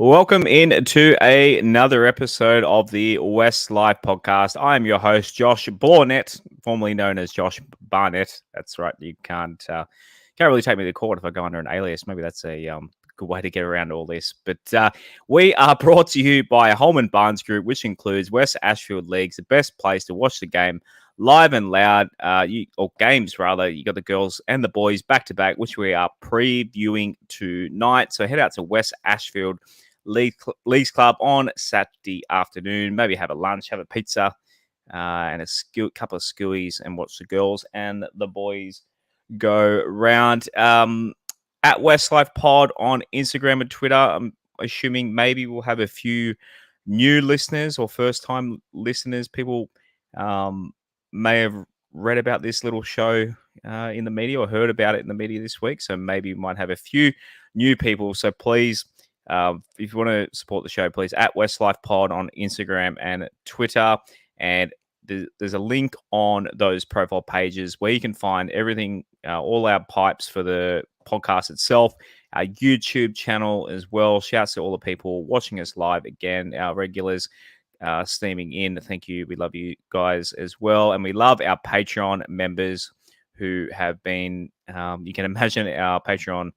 Welcome in to another episode of the WestsLife Podcast. I am your host, Josh Barnett, formerly known as Josh Barnett. That's right. You can't really take me to court if I go under an alias. Maybe that's a good way to get around all this. But we are brought to you by Holman Barnes Group, which includes West Ashfield Leagues, the best place to watch the game live and loud, or games rather. You got the girls and the boys back to back, which we are previewing tonight. So head out to West Ashfield Leagues Club on Saturday afternoon. Maybe have a lunch, have a pizza, and a couple of skewies, and watch the girls and the boys go round. At WestsLife Pod on Instagram and Twitter. I'm assuming maybe we'll have a few new listeners or first-time listeners. People may have read about this little show in the media or heard about it in the media this week. So maybe we might have a few new people. So please, if you want to support the show, please at WestsLife Pod on Instagram and Twitter. And there's a link on those profile pages where you can find everything, all our pipes for the podcast itself, our YouTube channel as well. Shouts to all the people watching us live again, our regulars steaming in. Thank you. We love you guys as well. And we love our Patreon members who have been, you can imagine our Patreon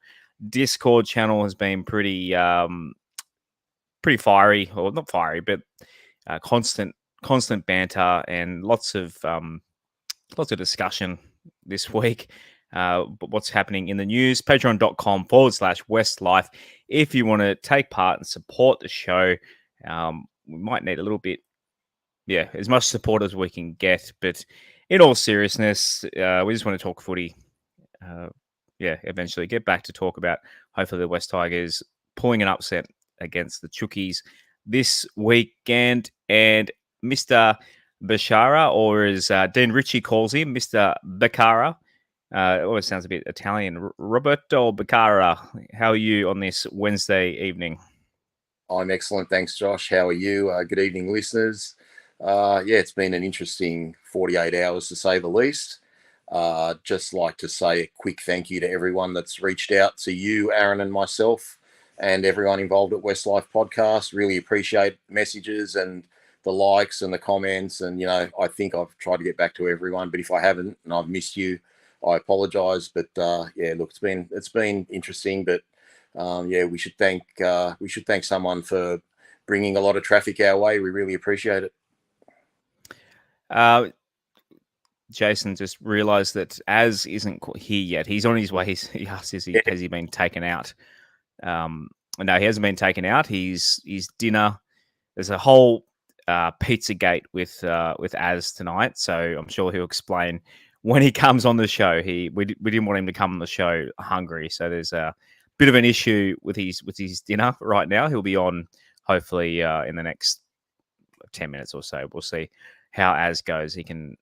Discord channel has been pretty fiery, or not fiery, but constant banter and lots of discussion this week. But what's happening in the news? Patreon.com/WestsLife. If you want to take part and support the show, we might need a little bit, as much support as we can get. But in all seriousness, we just want to talk footy. Eventually get back to talk about hopefully the West Tigers pulling an upset against the Chookies this weekend. And Mr. Bashara, or as Dean Ritchie calls him, Mr. Baccara. It always sounds a bit Italian. Roberto Baccara, how are you on this Wednesday evening? I'm excellent. Thanks, Josh. How are you? Good evening, listeners. It's been an interesting 48 hours to say the least. Just like to say a quick thank you to everyone that's reached out to you, Aaron, and myself, and everyone involved at WestsLife Podcast. Really appreciate messages and the likes and the comments. And, I think I've tried to get back to everyone, but if I haven't and I've missed you, I apologize. But it's been interesting. But we should thank someone for bringing a lot of traffic our way. We really appreciate it. Jason just realised that Az isn't here yet. He's on his way. He asked, has he been taken out? No, he hasn't been taken out. His dinner. There's a whole pizza gate with Az tonight, so I'm sure he'll explain when he comes on the show. We didn't want him to come on the show hungry, so there's a bit of an issue with his dinner right now. He'll be on hopefully in the next 10 minutes or so. We'll see how Az goes. He can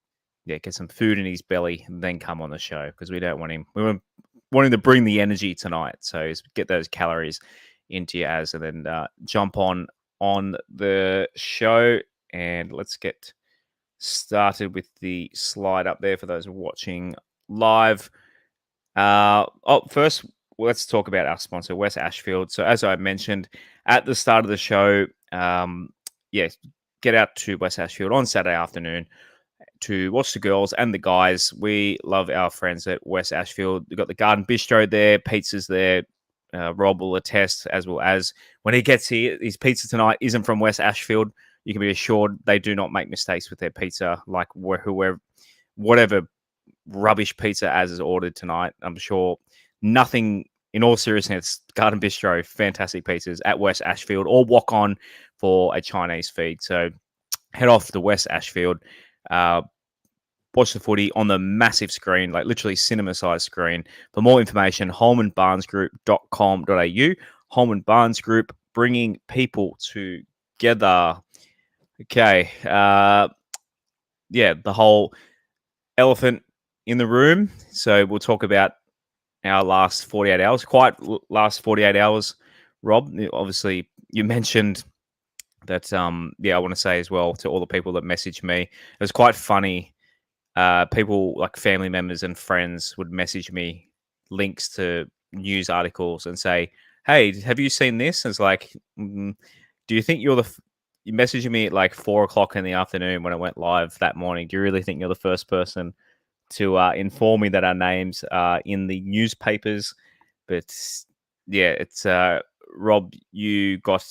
get some food in his belly and then come on the show, because we don't want him. We want him to bring the energy tonight. So get those calories into you Az, and then jump on the show. And let's get started with the slide up there for those watching live. First, let's talk about our sponsor, West Ashfield. So as I mentioned at the start of the show, get out to West Ashfield on Saturday afternoon to watch the girls and the guys. We love our friends at West Ashfield. We've got the Garden Bistro there, pizzas there. Rob will attest, as well as when he gets here, his pizza tonight isn't from West Ashfield. You can be assured they do not make mistakes with their pizza, like whatever rubbish pizza Az has ordered tonight. I'm sure nothing, in all seriousness, Garden Bistro, fantastic pizzas at West Ashfield, or walk on for a Chinese feed. So head off to West Ashfield. Watch the footy on the massive screen, like literally cinema-sized screen. For more information, holmanbarnesgroup.com.au. Holman Barnes Group, bringing people together. Okay. The whole elephant in the room. So we'll talk about our last 48 hours. Last 48 hours, Rob. Obviously, you mentioned that, I want to say as well to all the people that messaged me, it was quite funny. People like family members and friends would message me links to news articles and say, hey, have you seen this? It's like, do you think you're you messaged me at like 4 o'clock in the afternoon when it went live that morning? Do you really think you're the first person to inform me that our names are in the newspapers? But yeah, it's Rob, you got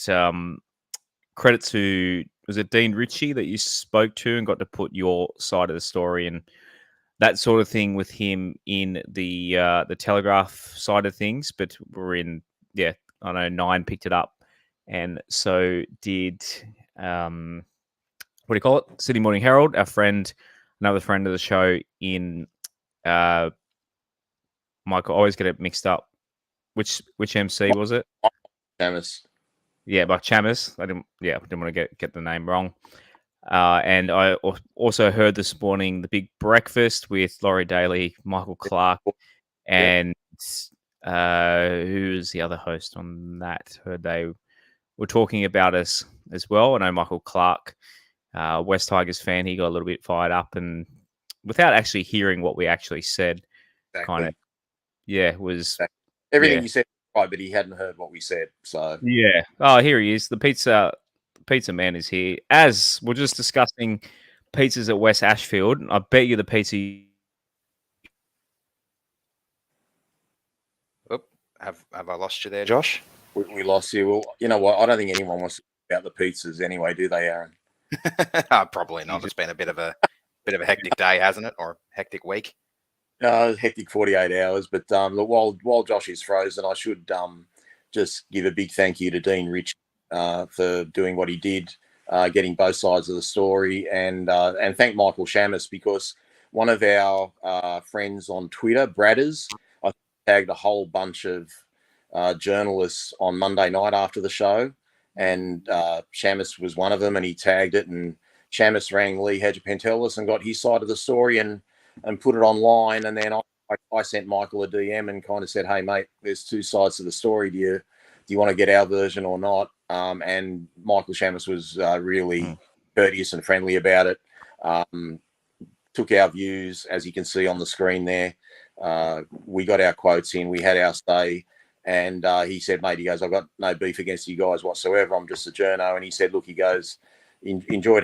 credit to, was it Dean Ritchie that you spoke to and got to put your side of the story and that sort of thing with him in the Telegraph side of things? But we're in, yeah, I know Nine picked it up, and so did what do you call it? Sydney Morning Herald, our friend, another friend of the show in Michael. I always get it mixed up. Which MC was it? Thomas. Yeah, by Chamis. I didn't want to get the name wrong. And I also heard this morning the big breakfast with Laurie Daly, Michael Clark, and who's the other host on that? Heard they were talking about us as well. I know Michael Clark, West Tigers fan, he got a little bit fired up, and without actually hearing what we actually said, kind of, was everything you said right, but he hadn't heard what we said. So yeah. Oh, here he is. The pizza man is here. As we're just discussing pizzas at West Ashfield, I bet you the pizza. Oop, have I lost you there, Josh? We lost you. Well, you know what? I don't think anyone wants to talk about the pizzas anyway, do they, Aaron? Probably not. It's been a bit of a hectic day, hasn't it, or hectic week? Hectic 48 hours. But look, while Josh is frozen, I should just give a big thank you to Dean Rich for doing what he did, getting both sides of the story, and thank Michael Shamus, because one of our friends on Twitter, Bradders, I tagged a whole bunch of journalists on Monday night after the show, and Shamus was one of them, and he tagged it, and Shamus rang Lee Hedgepentelis and got his side of the story and put it online, and then I sent Michael a DM and kind of said, hey mate, there's two sides to the story. Do you want to get our version or not? And Michael Shamus was really courteous and friendly about it. Took our views, as you can see on the screen there. We got our quotes in, we had our say, and he said, mate, he goes, I've got no beef against you guys whatsoever. I'm just a journo. And he said, look, he goes, enjoyed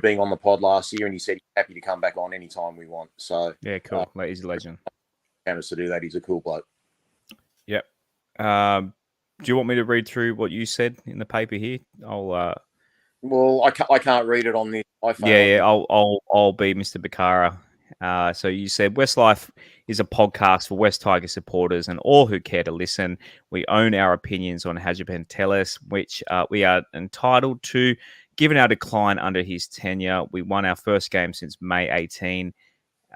being on the pod last year, and he said he's happy to come back on anytime we want. So yeah, cool. He's a legend. Shamus to do that. He's a cool bloke. Yep. Do you want me to read through what you said in the paper here? Well, I can't read it on the iPhone. Yeah. I'll be Mr. Bakara. So you said WestsLife is a podcast for West Tiger supporters and all who care to listen. We own our opinions on Hedgepentelis, which we are entitled to. Given our decline under his tenure, we won our first game since May 18.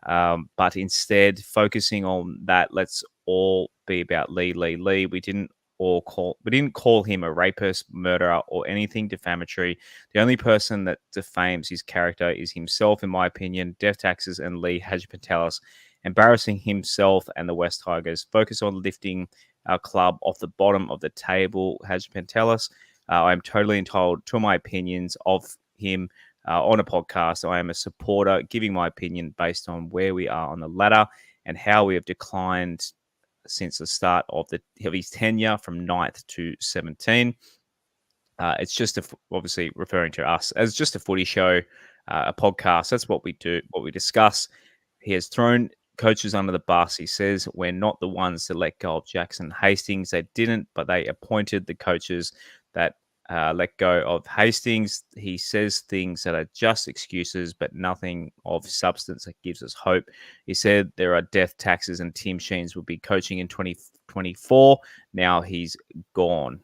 But instead, focusing on that, let's all be about Lee. We didn't call him a rapist, murderer, or anything defamatory. The only person that defames his character is himself, in my opinion. Death taxes and Lee Hedgepentelis embarrassing himself and the West Tigers. Focus on lifting our club off the bottom of the table. Hedgepentelis, I am totally entitled to my opinions of him on a podcast. I am a supporter, giving my opinion based on where we are on the ladder and how we have declined since the start of his tenure from 9th to 17. It's just obviously referring to us as just a footy show, a podcast. That's what we do, what we discuss. He has thrown coaches under the bus. He says we're not the ones to let go of Jackson Hastings. They didn't, but they appointed the coaches that let go of Hastings. He says things that are just excuses, but nothing of substance that gives us hope. He said there are death taxes and Tim Sheens will be coaching in 2024. Now he's gone.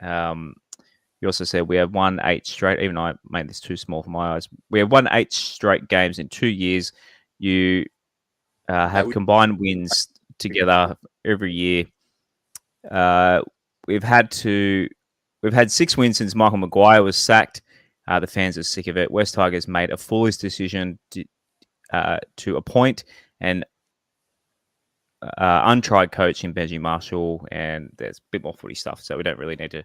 He also said we have won 8 straight, even I made this too small for my eyes. We have won 8 straight games in 2 years. You have combined wins together every year. We've had 6 wins since Michael Maguire was sacked. The fans are sick of it. West Tigers made a foolish decision to appoint an untried coach in Benji Marshall, and there's a bit more footy stuff, so we don't really need to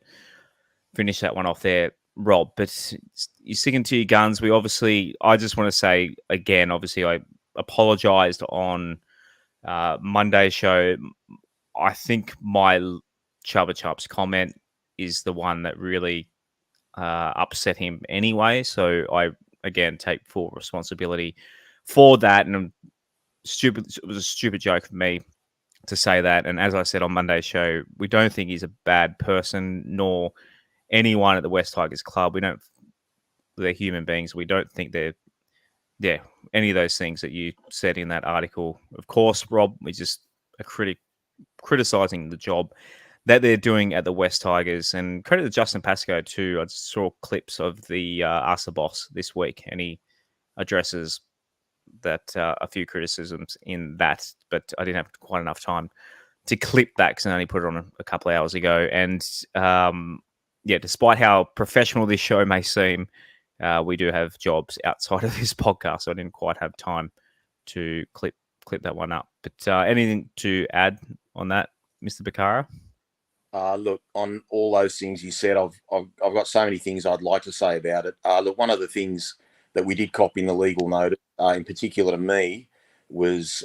finish that one off there, Rob. But you're sticking to your guns. I just want to say again, obviously, I apologised on Monday's show. I think my Chubba Chub's comment is the one that really upset him anyway. So I, again, take full responsibility for that. And it was a stupid joke of me to say that. And as I said on Monday's show, we don't think he's a bad person, nor anyone at the West Tigers club. They're human beings. We don't think they're, any of those things that you said in that article. Of course, Rob, we're just a critic criticizing the job that they're doing at the West Tigers. And credit to Justin Pascoe too. I just saw clips of the Ask the Boss this week, and he addresses that a few criticisms in that, but I didn't have quite enough time to clip that because I only put it on a couple of hours ago. And despite how professional this show may seem, we do have jobs outside of this podcast, so I didn't quite have time to clip that one up. But anything to add on that, Mr. Bakara? Look, on all those things you said, I've got so many things I'd like to say about it. Look, one of the things that we did cop in the legal notice, in particular to me, was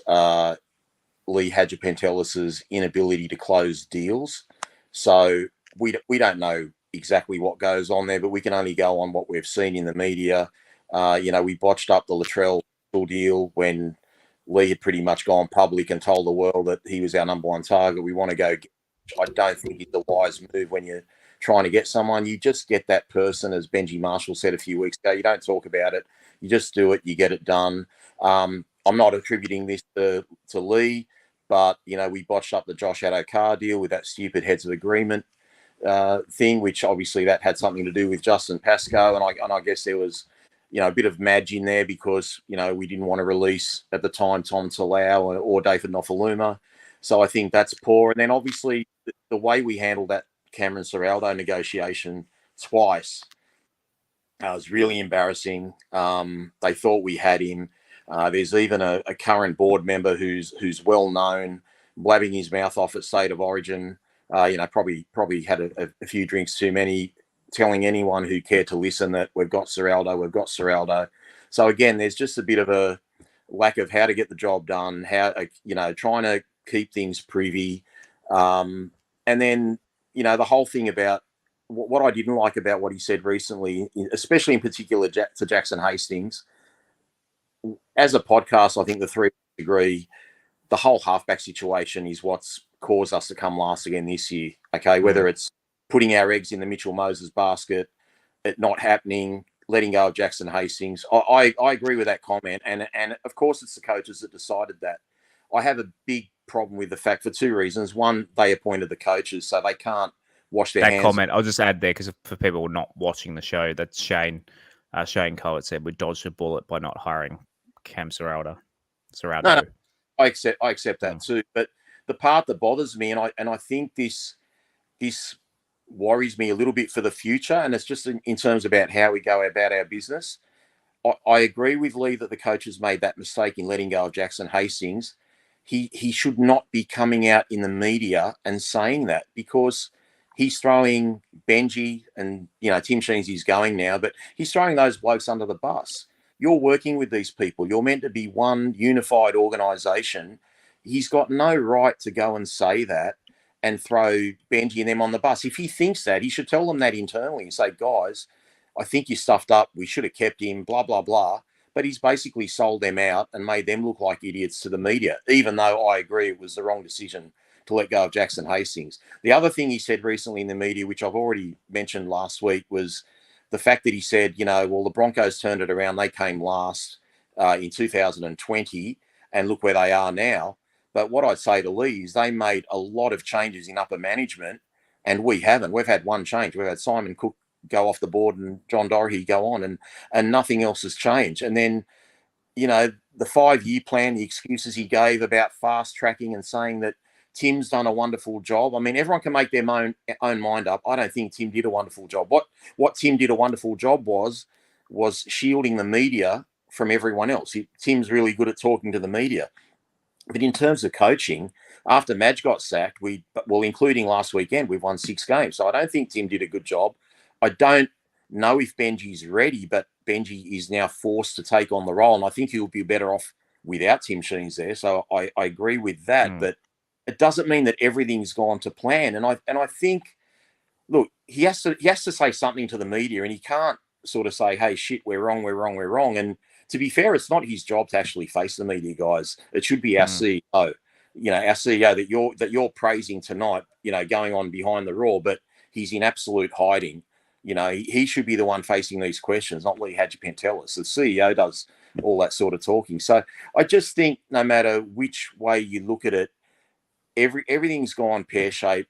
Lee Hadjipentelis's inability to close deals. So we don't know exactly what goes on there, but we can only go on what we've seen in the media. We botched up the Latrell deal when Lee had pretty much gone public and told the world that he was our number one target. We want to go. I don't think it's a wise move when you're trying to get someone. You just get that person, as Benji Marshall said a few weeks ago. You don't talk about it. You just do it. You get it done. I'm not attributing this to Lee, but, we botched up the Josh Addo-Carr deal with that stupid heads of agreement thing, which obviously that had something to do with Justin Pascoe. And I guess there was, a bit of Madge in there because, we didn't want to release at the time Tom Talau or David Nofaluma. So I think that's poor. And then obviously the way we handled that Cameron Ciraldo negotiation twice was really embarrassing. They thought we had him. There's even a current board member who's well known, blabbing his mouth off at State of Origin. Probably had a few drinks too many, telling anyone who cared to listen that we've got Ciraldo. So again, there's just a bit of a lack of how to get the job done, how trying to keep things privy, and then the whole thing about what I didn't like about what he said recently, especially in particular to Jackson Hastings. As a podcast, I think the three agree the whole halfback situation is what's caused us to come last again this year. Okay, whether it's putting our eggs in the Mitchell Moses basket, it not happening, letting go of Jackson Hastings. I agree with that comment, and of course it's the coaches that decided that. I have a big problem with the fact for two reasons. One, they appointed the coaches, so they can't wash their hands. That comment, I'll just add there, because for people not watching the show, that Shane Cole had said we dodged a bullet by not hiring Cam Ciraldo. No, I accept that too. But the part that bothers me, and I think this worries me a little bit for the future, and it's just in terms about how we go about our business. I agree with Lee that the coaches made that mistake in letting go of Jackson Hastings. He should not be coming out in the media and saying that, because he's throwing Benji and, Tim Sheensy's going now, but he's throwing those blokes under the bus. You're working with these people. You're meant to be one unified organisation. He's got no right to go and say that and throw Benji and them on the bus. If he thinks that, he should tell them that internally and say, guys, I think you stuffed up. We should have kept him, blah, blah, blah. But he's basically sold them out and made them look like idiots to the media, even though I agree it was the wrong decision to let go of Jackson Hastings. The other thing he said recently in the media, which I've already mentioned last week, was the fact that he said, the Broncos turned it around. They came last in 2020, and look where they are now. But what I'd say to Lee is they made a lot of changes in upper management, and we haven't. We've had one change. We've had Simon Cook go off the board and John Doherty go on, and nothing else has changed. And then, the 5-year plan, the excuses he gave about fast tracking and saying that Tim's done a wonderful job. I mean, everyone can make their own mind up. I don't think Tim did a wonderful job. What Tim did a wonderful job was shielding the media from everyone else. Tim's really good at talking to the media. But in terms of coaching, after Madge got sacked, including last weekend, we've won 6 games. So I don't think Tim did a good job. I don't know if Benji's ready, but Benji is now forced to take on the role, and I think he'll be better off without Tim Sheens there. So I agree with that. But it doesn't mean that everything's gone to plan. And I think, look, he has to say something to the media, and he can't sort of say, "Hey, shit, we're wrong, we're wrong, we're wrong." And to be fair, it's not his job to actually face the media, guys. It should be our CEO, our CEO that you're praising tonight, going on behind the roar, but he's in absolute hiding. He should be the one facing these questions, not Lee Hadjipentelis. The CEO does all that sort of talking. So I just think no matter which way you look at it, everything's gone pear-shaped.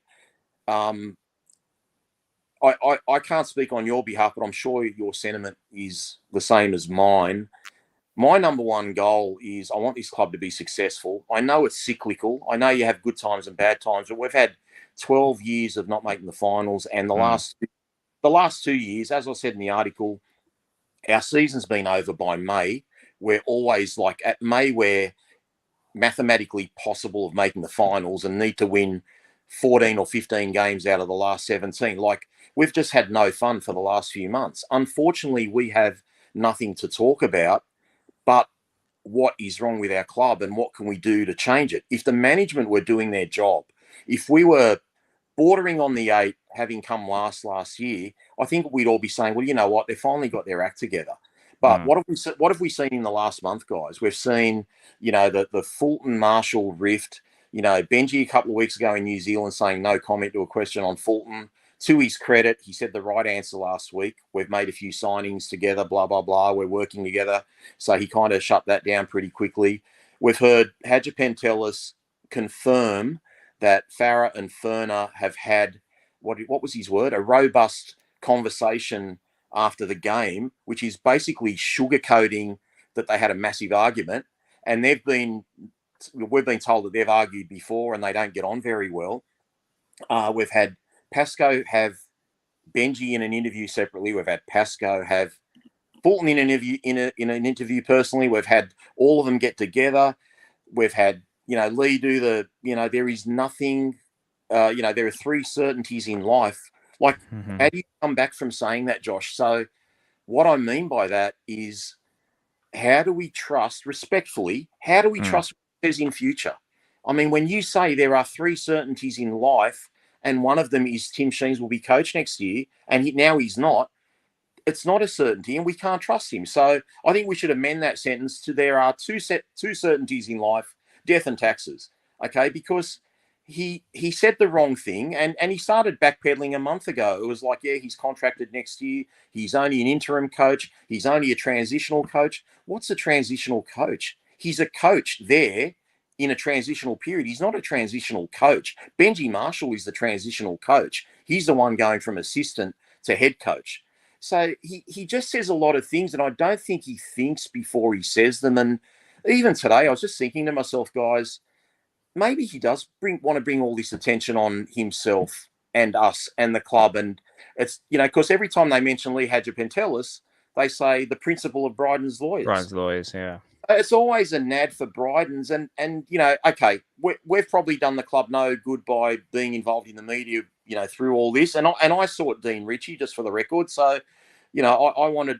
I can't speak on your behalf, but I'm sure your sentiment is the same as mine. My number one goal is I want this club to be successful. I know it's cyclical. I know you have good times and bad times, but we've had 12 years of not making the finals, and the last 2 years, as I said in the article, our season's been over by May. We're always like at May, we're mathematically possible of making the finals and need to win 14 or 15 games out of the last 17. Like, we've just had no fun for the last few months. Unfortunately, we have nothing to talk about, but what is wrong with our club and what can we do to change it? If the management were doing their job, if we were bordering on the 8, having come last year, I think we'd all be saying, well, you know what, they finally got their act together. But what have we seen in the last month, guys? We've seen, the Fulton Marshall rift. Benji a couple of weeks ago in New Zealand saying no comment to a question on Fulton. To his credit, he said the right answer last week. We've made a few signings together, blah, blah, blah. We're working together. So he kind of shut that down pretty quickly. We've heard Hadjipentelis confirm that Farah and Ferner have had, what was his word? A robust conversation after the game, which is basically sugarcoating that they had a massive argument. And we've been told that they've argued before and they don't get on very well. We've had Pascoe have Benji in an interview separately. We've had Pascoe have Fulton in an interview personally. We've had all of them get together. We've had Lee do there is nothing. There are 3 certainties in life. Like, how do you come back from saying that, Josh? So what I mean by that is, how do we trust, respectfully, how do we trust what it says in future? I mean, when you say there are 3 certainties in life, and one of them is Tim Sheens will be coach next year, and now he's not, it's not a certainty, and we can't trust him. So I think we should amend that sentence to there are two certainties in life, death and taxes, okay? Because he said the wrong thing, and he started backpedaling a month ago. It was like, yeah, he's contracted next year. He's only an interim coach. He's only a transitional coach. What's a transitional coach? He's a coach there in a transitional period. He's not a transitional coach. Benji Marshall is the transitional coach. He's the one going from assistant to head coach. So he just says a lot of things, and I don't think he thinks before he says them. And even today, I was just thinking to myself, guys, maybe he does want to bring all this attention on himself and us and the club. And it's, because every time they mention Lee Hadjipentelis, they say the principal of Bryden's lawyers. Bryden's lawyers, yeah. It's always a nad for Bryden's. And okay, we've probably done the club no good by being involved in the media, through all this. And I sought Dean Ritchie, just for the record. So, I want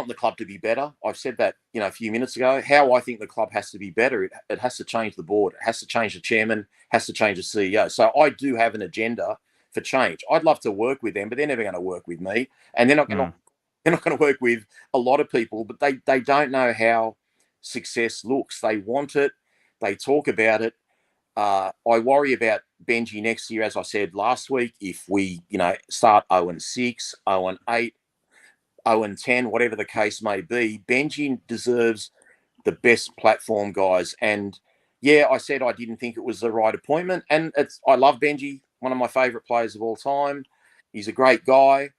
the club to be better. I've said that, a few minutes ago. How I think the club has to be better, it has to change the board. It has to change the chairman, has to change the CEO. So I do have an agenda for change. I'd love to work with them, but they're never going to work with me. And they're not going to work with a lot of people, but they don't know how success looks. They want it. They talk about it. I worry about Benji next year, as I said last week, if we, start 0-6, 0-8, 0-10, whatever the case may be. Benji deserves the best platform, guys. And yeah, I said I didn't think it was the right appointment. And I love Benji, one of my favourite players of all time. He's a great guy,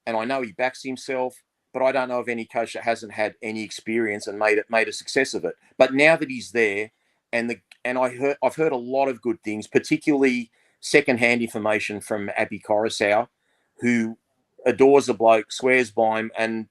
and I know he backs himself, but I don't know of any coach that hasn't had any experience and made a success of it. But now that he's there, I've heard a lot of good things, particularly secondhand information from Abby Coruscant, who adores the bloke, swears by him, and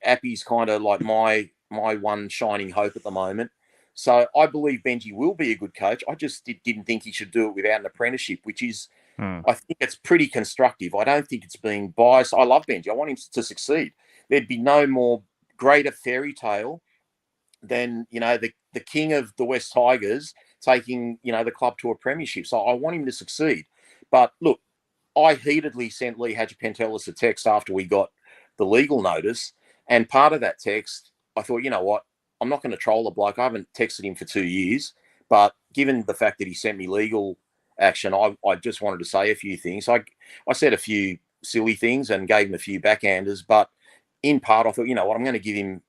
Appy's kind of like my one shining hope at the moment. So I believe Benji will be a good coach. I just didn't think he should do it without an apprenticeship, which is, I think it's pretty constructive. I don't think it's being biased. I love Benji. I want him to succeed. There'd be no more greater fairy tale than, the king of the West Tigers taking, the club to a premiership. So I want him to succeed. But look, I heatedly sent Lee Hadjipentelis a text after we got the legal notice. And part of that text, I thought, you know what? I'm not going to troll the bloke. I haven't texted him for 2 years. But given the fact that he sent me legal action, I just wanted to say a few things. I said a few silly things and gave him a few backhanders. But in part, I thought, you know what? I'm going to give him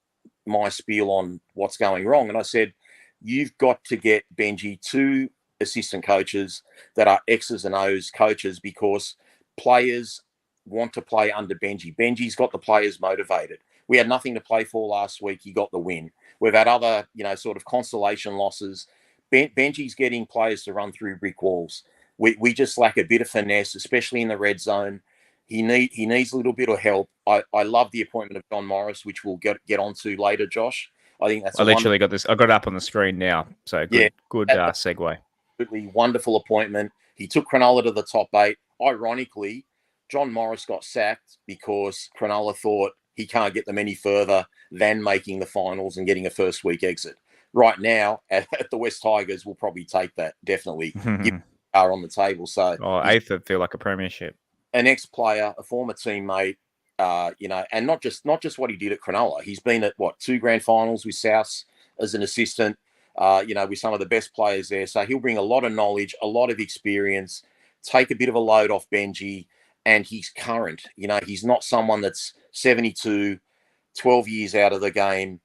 my spiel on what's going wrong. And I said, you've got to get Benji 2 assistant coaches that are X's and O's coaches, because players want to play under Benji. Benji's got the players motivated. We had nothing to play for last week. He got the win. We've had other, sort of consolation losses. Benji's getting players to run through brick walls. We just lack a bit of finesse, especially in the red zone. He needs a little bit of help. I love the appointment of John Morris, which we'll get onto later, Josh. I think that's. I literally got this. I got it up on the screen now. So good segue. Absolutely wonderful appointment. He took Cronulla to the top 8. Ironically, John Morris got sacked because Cronulla thought he can't get them any further than making the finals and getting a first week exit. Right now, at the West Tigers, we'll probably take that, definitely. Are on the table. So 8th would feel like a premiership. An ex-player, a former teammate, and not just what he did at Cronulla. He's been at 2 grand finals with Souths as an assistant, with some of the best players there. So he'll bring a lot of knowledge, a lot of experience, take a bit of a load off Benji, and he's current. He's not someone that's 72, 12 years out of the game,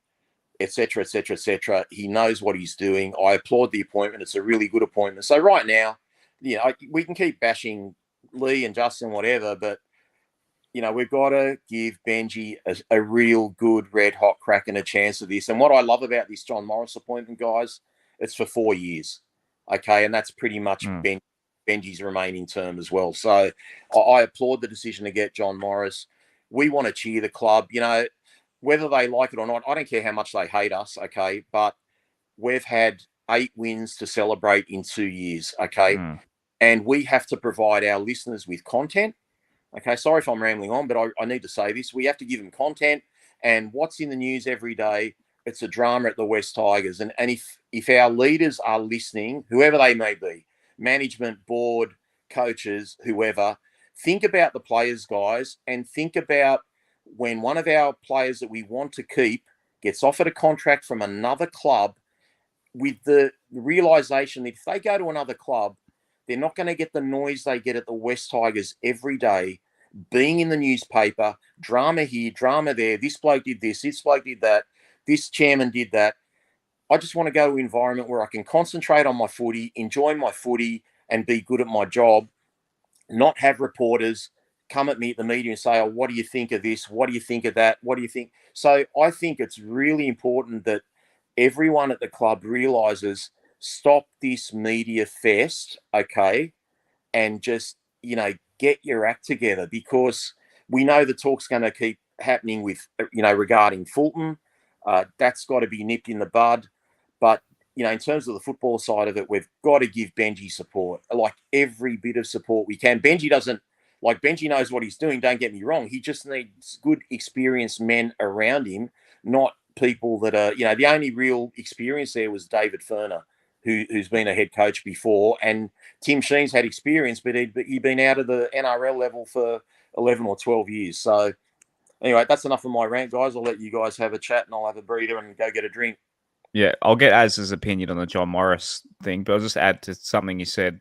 etc., etc., etc. He knows what he's doing. I applaud the appointment. It's a really good appointment. So right now, we can keep bashing Lee and Justin, whatever, but we've got to give Benji a real good red hot crack and a chance of this. And what I love about this John Morris appointment, guys, it's for 4 years. Okay. And that's pretty much Benji's remaining term as well. So I applaud the decision to get John Morris. We want to cheer the club, whether they like it or not. I don't care how much they hate us. Okay. But we've had 8 wins to celebrate in 2 years. Okay. And we have to provide our listeners with content. Okay, sorry if I'm rambling on, but I need to say this. We have to give them content, and what's in the news every day, it's a drama at the West Tigers. And if our leaders are listening, whoever they may be, management, board, coaches, whoever, think about the players, guys, and think about when one of our players that we want to keep gets offered a contract from another club, with the realization that if they go to another club, they're not going to get the noise they get at the West Tigers every day, being in the newspaper, drama here, drama there. This bloke did this bloke did that, this chairman did that. I just want to go to an environment where I can concentrate on my footy, enjoy my footy, and be good at my job, not have reporters come at me at the media and say, oh, what do you think of this? What do you think of that? What do you think? So I think it's really important that everyone at the club realizes, stop this media fest, okay, and just, get your act together, because we know the talk's going to keep happening with, regarding Fulton. That's got to be nipped in the bud. But, in terms of the football side of it, we've got to give Benji support, like every bit of support we can. Benji knows what he's doing, don't get me wrong. He just needs good, experienced men around him, not people that are, the only real experience there was David Furner, who's been a head coach before, and Tim Sheen's had experience, but he'd been out of the NRL level for 11 or 12 years. So anyway, that's enough of my rant, guys. I'll let you guys have a chat, and I'll have a breather and go get a drink. Yeah, I'll get Az's opinion on the John Morris thing, but I'll just add to something you said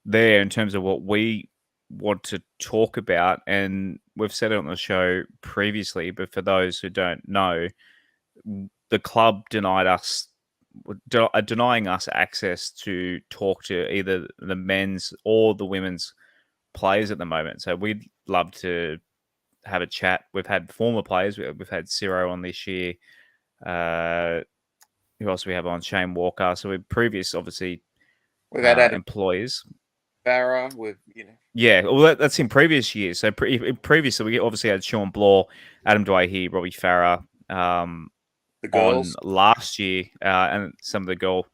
there in terms of what we want to talk about, and we've said it on the show previously, but for those who don't know, the club denying us access to talk to either the men's or the women's players at the moment. So we'd love to have a chat. We've had former players. We've had Ciro on this year. Who else we have on? Shane Walker. So we've previous, obviously, we've had employees. Farah, Yeah, well, that's in previous years. So previously, we obviously had Sean Blaw, Adam Dwyer, Robbie Farah, the girls on last year, and some of the girl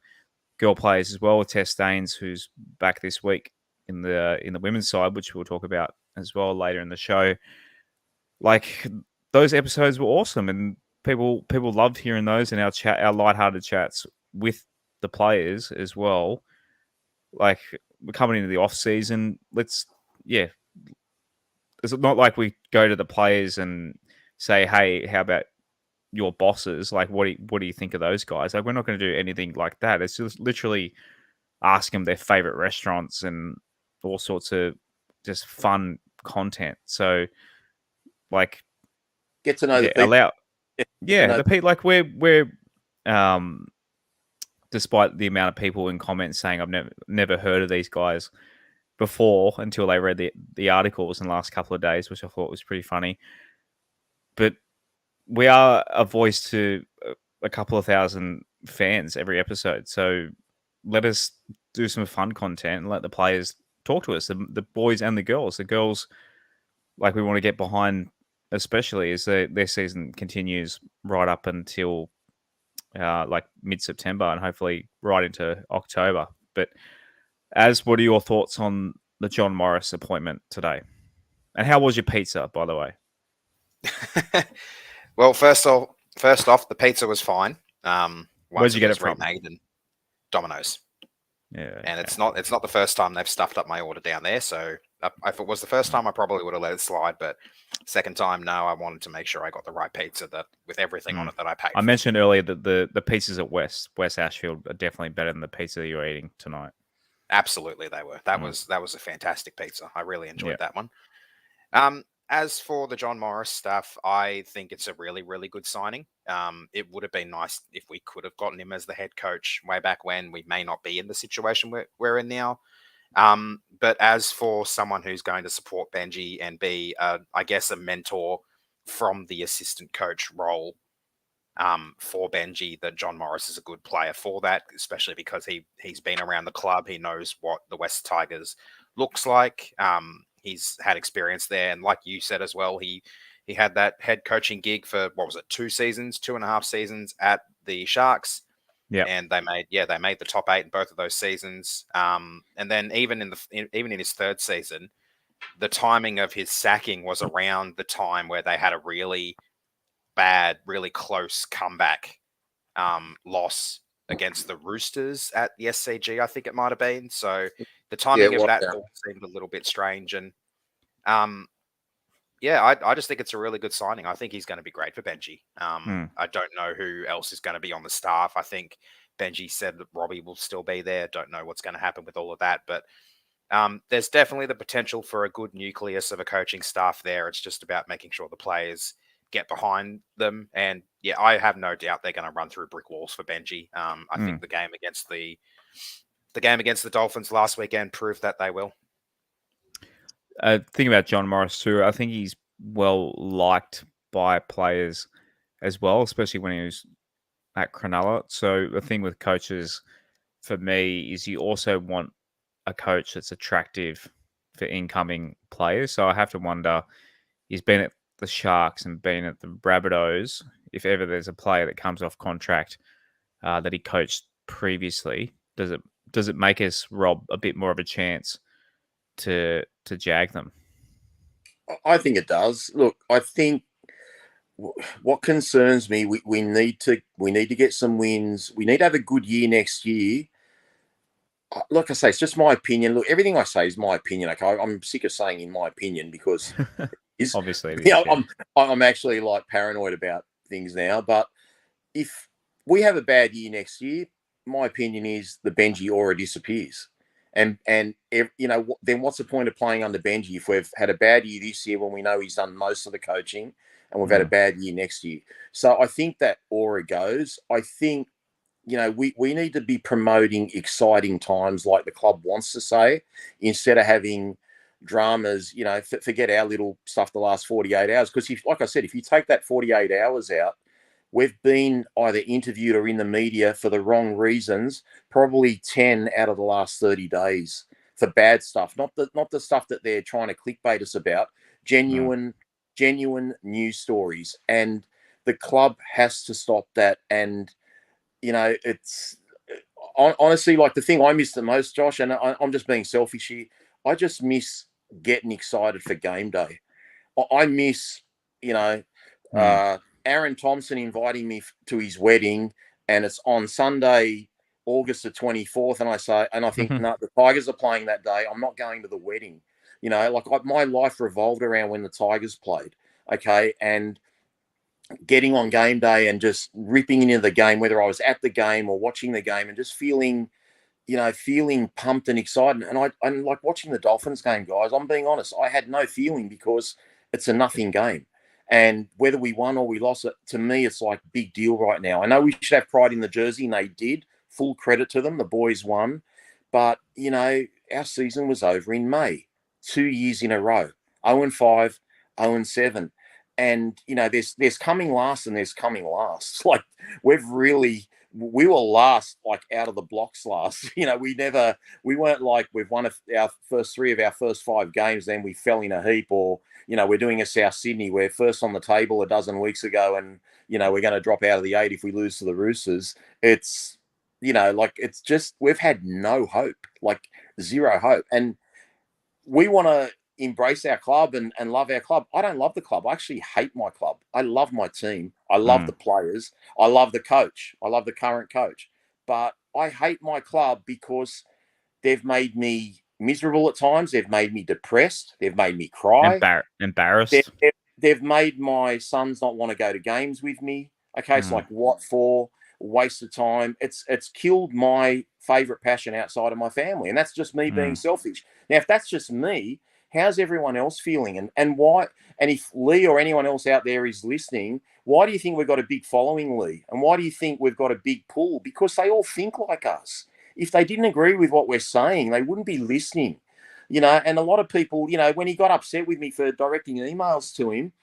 players as well. Tess Daines, who's back this week in the women's side, which we'll talk about as well later in the show. Like, those episodes were awesome, and people loved hearing those in our lighthearted chats with the players as well. Like, we're coming into the off season. It's not like we go to the players and say, "Hey, how about your bosses? Like, what do you think of those guys?" Like, we're not going to do anything like that. It's just literally ask them their favorite restaurants and all sorts of just fun content. So, like, Get to know the people. the people. Like, we're despite the amount of people in comments saying I've never heard of these guys before until they read the articles in the last couple of days, which I thought was pretty funny. But we are a voice to a couple of thousand fans every episode. So let us do some fun content and let the players talk to us, the boys and the girls. The girls, like, we want to get behind, especially as their season continues right up until like mid-September and hopefully right into October. But what are your thoughts on the John Morris appointment today? And how was your pizza, by the way? Well, first off, the pizza was fine. Where'd you get it from? Remade and Domino's. Yeah, and it's not the first time they've stuffed up my order down there. So if it was the first time, I probably would have let it slide. But second time, no, I wanted to make sure I got the right pizza with everything on it that I paid. I mentioned earlier that the pizzas at West Ashfield are definitely better than the pizza you're eating tonight. Absolutely, they were. That was a fantastic pizza. I really enjoyed that one. As for the John Morris stuff, I think it's a really, really good signing. It would have been nice if we could have gotten him as the head coach way back when. We may not be in the situation we're in now. But as for someone who's going to support Benji and be, I guess, a mentor from the assistant coach role for Benji, that John Morris is a good player for that, especially because he's been around the club. He knows what the West Tigers looks like. He's had experience there. And like you said as well, he had that head coaching gig for, 2.5 seasons at the Sharks. Yeah. And they made the top 8 in both of those seasons. And then even in his third season, the timing of his sacking was around the time where they had a really bad, really close comeback loss against the Roosters at the SCG, I think it might have been. So the timing of that all seemed a little bit strange. And I just think it's a really good signing. I think he's going to be great for Benji. I don't know who else is going to be on the staff. I think Benji said that Robbie will still be there. Don't know what's going to happen with all of that. But there's definitely the potential for a good nucleus of a coaching staff there. It's just about making sure the players get behind them. And yeah, I have no doubt they're going to run through brick walls for Benji. I think the game against the Dolphins last weekend proved that they will. Think about John Morris too. I think he's well liked by players as well, especially when he was at Cronulla. So the thing with coaches for me is you also want a coach that's attractive for incoming players. So I have to wonder, he's been at the Sharks and been at the Rabbitohs. If ever there's a player that comes off contract that he coached previously, does it make us, Rob, a bit more of a chance to jag them? I think it does. Look, I think what concerns me, we need to get some wins. We need to have a good year next year. Like I say, it's just my opinion. Look, everything I say is my opinion. Okay, I'm sick of saying in my opinion because obviously, I'm actually like paranoid about things now. But if we have a bad year next year, my opinion is the Benji aura disappears. And then what's the point of playing under Benji if we've had a bad year this year when we know he's done most of the coaching and we've had a bad year next year? So I think that aura goes. I think, we need to be promoting exciting times like the club wants to say, instead of having dramas, forget our little stuff the last 48 hours. Because like I said, if you take that 48 hours out, we've been either interviewed or in the media for the wrong reasons, probably 10 out of the last 30 days for bad stuff, not the stuff that they're trying to clickbait us about, genuine news stories. And the club has to stop that. And, it's honestly, like, the thing I miss the most, Josh, and I'm just being selfish here, I just miss getting excited for game day. I miss, Aaron Thompson inviting me to his wedding, and it's on Sunday August the 24th, and I think, no, the Tigers are playing that day. I'm not going to the wedding. You know, like my life revolved around when the Tigers played. Okay, and getting on game day and just ripping into the game, whether I was at the game or watching the game, and just feeling pumped and excited. And I'm like watching the Dolphins game, guys. I'm being honest. I had no feeling because it's a nothing game. And whether we won or we lost, it to me, it's like big deal right now. I know we should have pride in the jersey, and they did. Full credit to them. The boys won. But, you know, our season was over in May, 2 years in a row, 0-5, 0-7. And, you know, there's coming last and there's coming last. Like, we were last, like out of the blocks last. You know, we weren't like we've won our first 3 of our first 5 games, then we fell in a heap, or, you know, we're doing a South Sydney. We're first on the table a dozen weeks ago, and, you know, we're going to drop out of the 8 if we lose to the Roosters. It's, you know, like, it's just, we've had no hope, like zero hope. And we want to embrace our club and love our club. I don't love the club. I actually hate my club. I love my team. I love the players. I love the coach. I love the current coach. But I hate my club because they've made me miserable at times. They've made me depressed. They've made me cry. Embarrassed. They've made my sons not want to go to games with me. Okay, it's like, what for? Waste of time. It's killed my favorite passion outside of my family, and that's just me being selfish. Now, if that's just me, how's everyone else feeling? And why? And if Lee or anyone else out there is listening, why do you think we've got a big following, Lee? And why do you think we've got a big pull? Because they all think like us. If they didn't agree with what we're saying, they wouldn't be listening. You know, and a lot of people, you know, when he got upset with me for directing emails to him,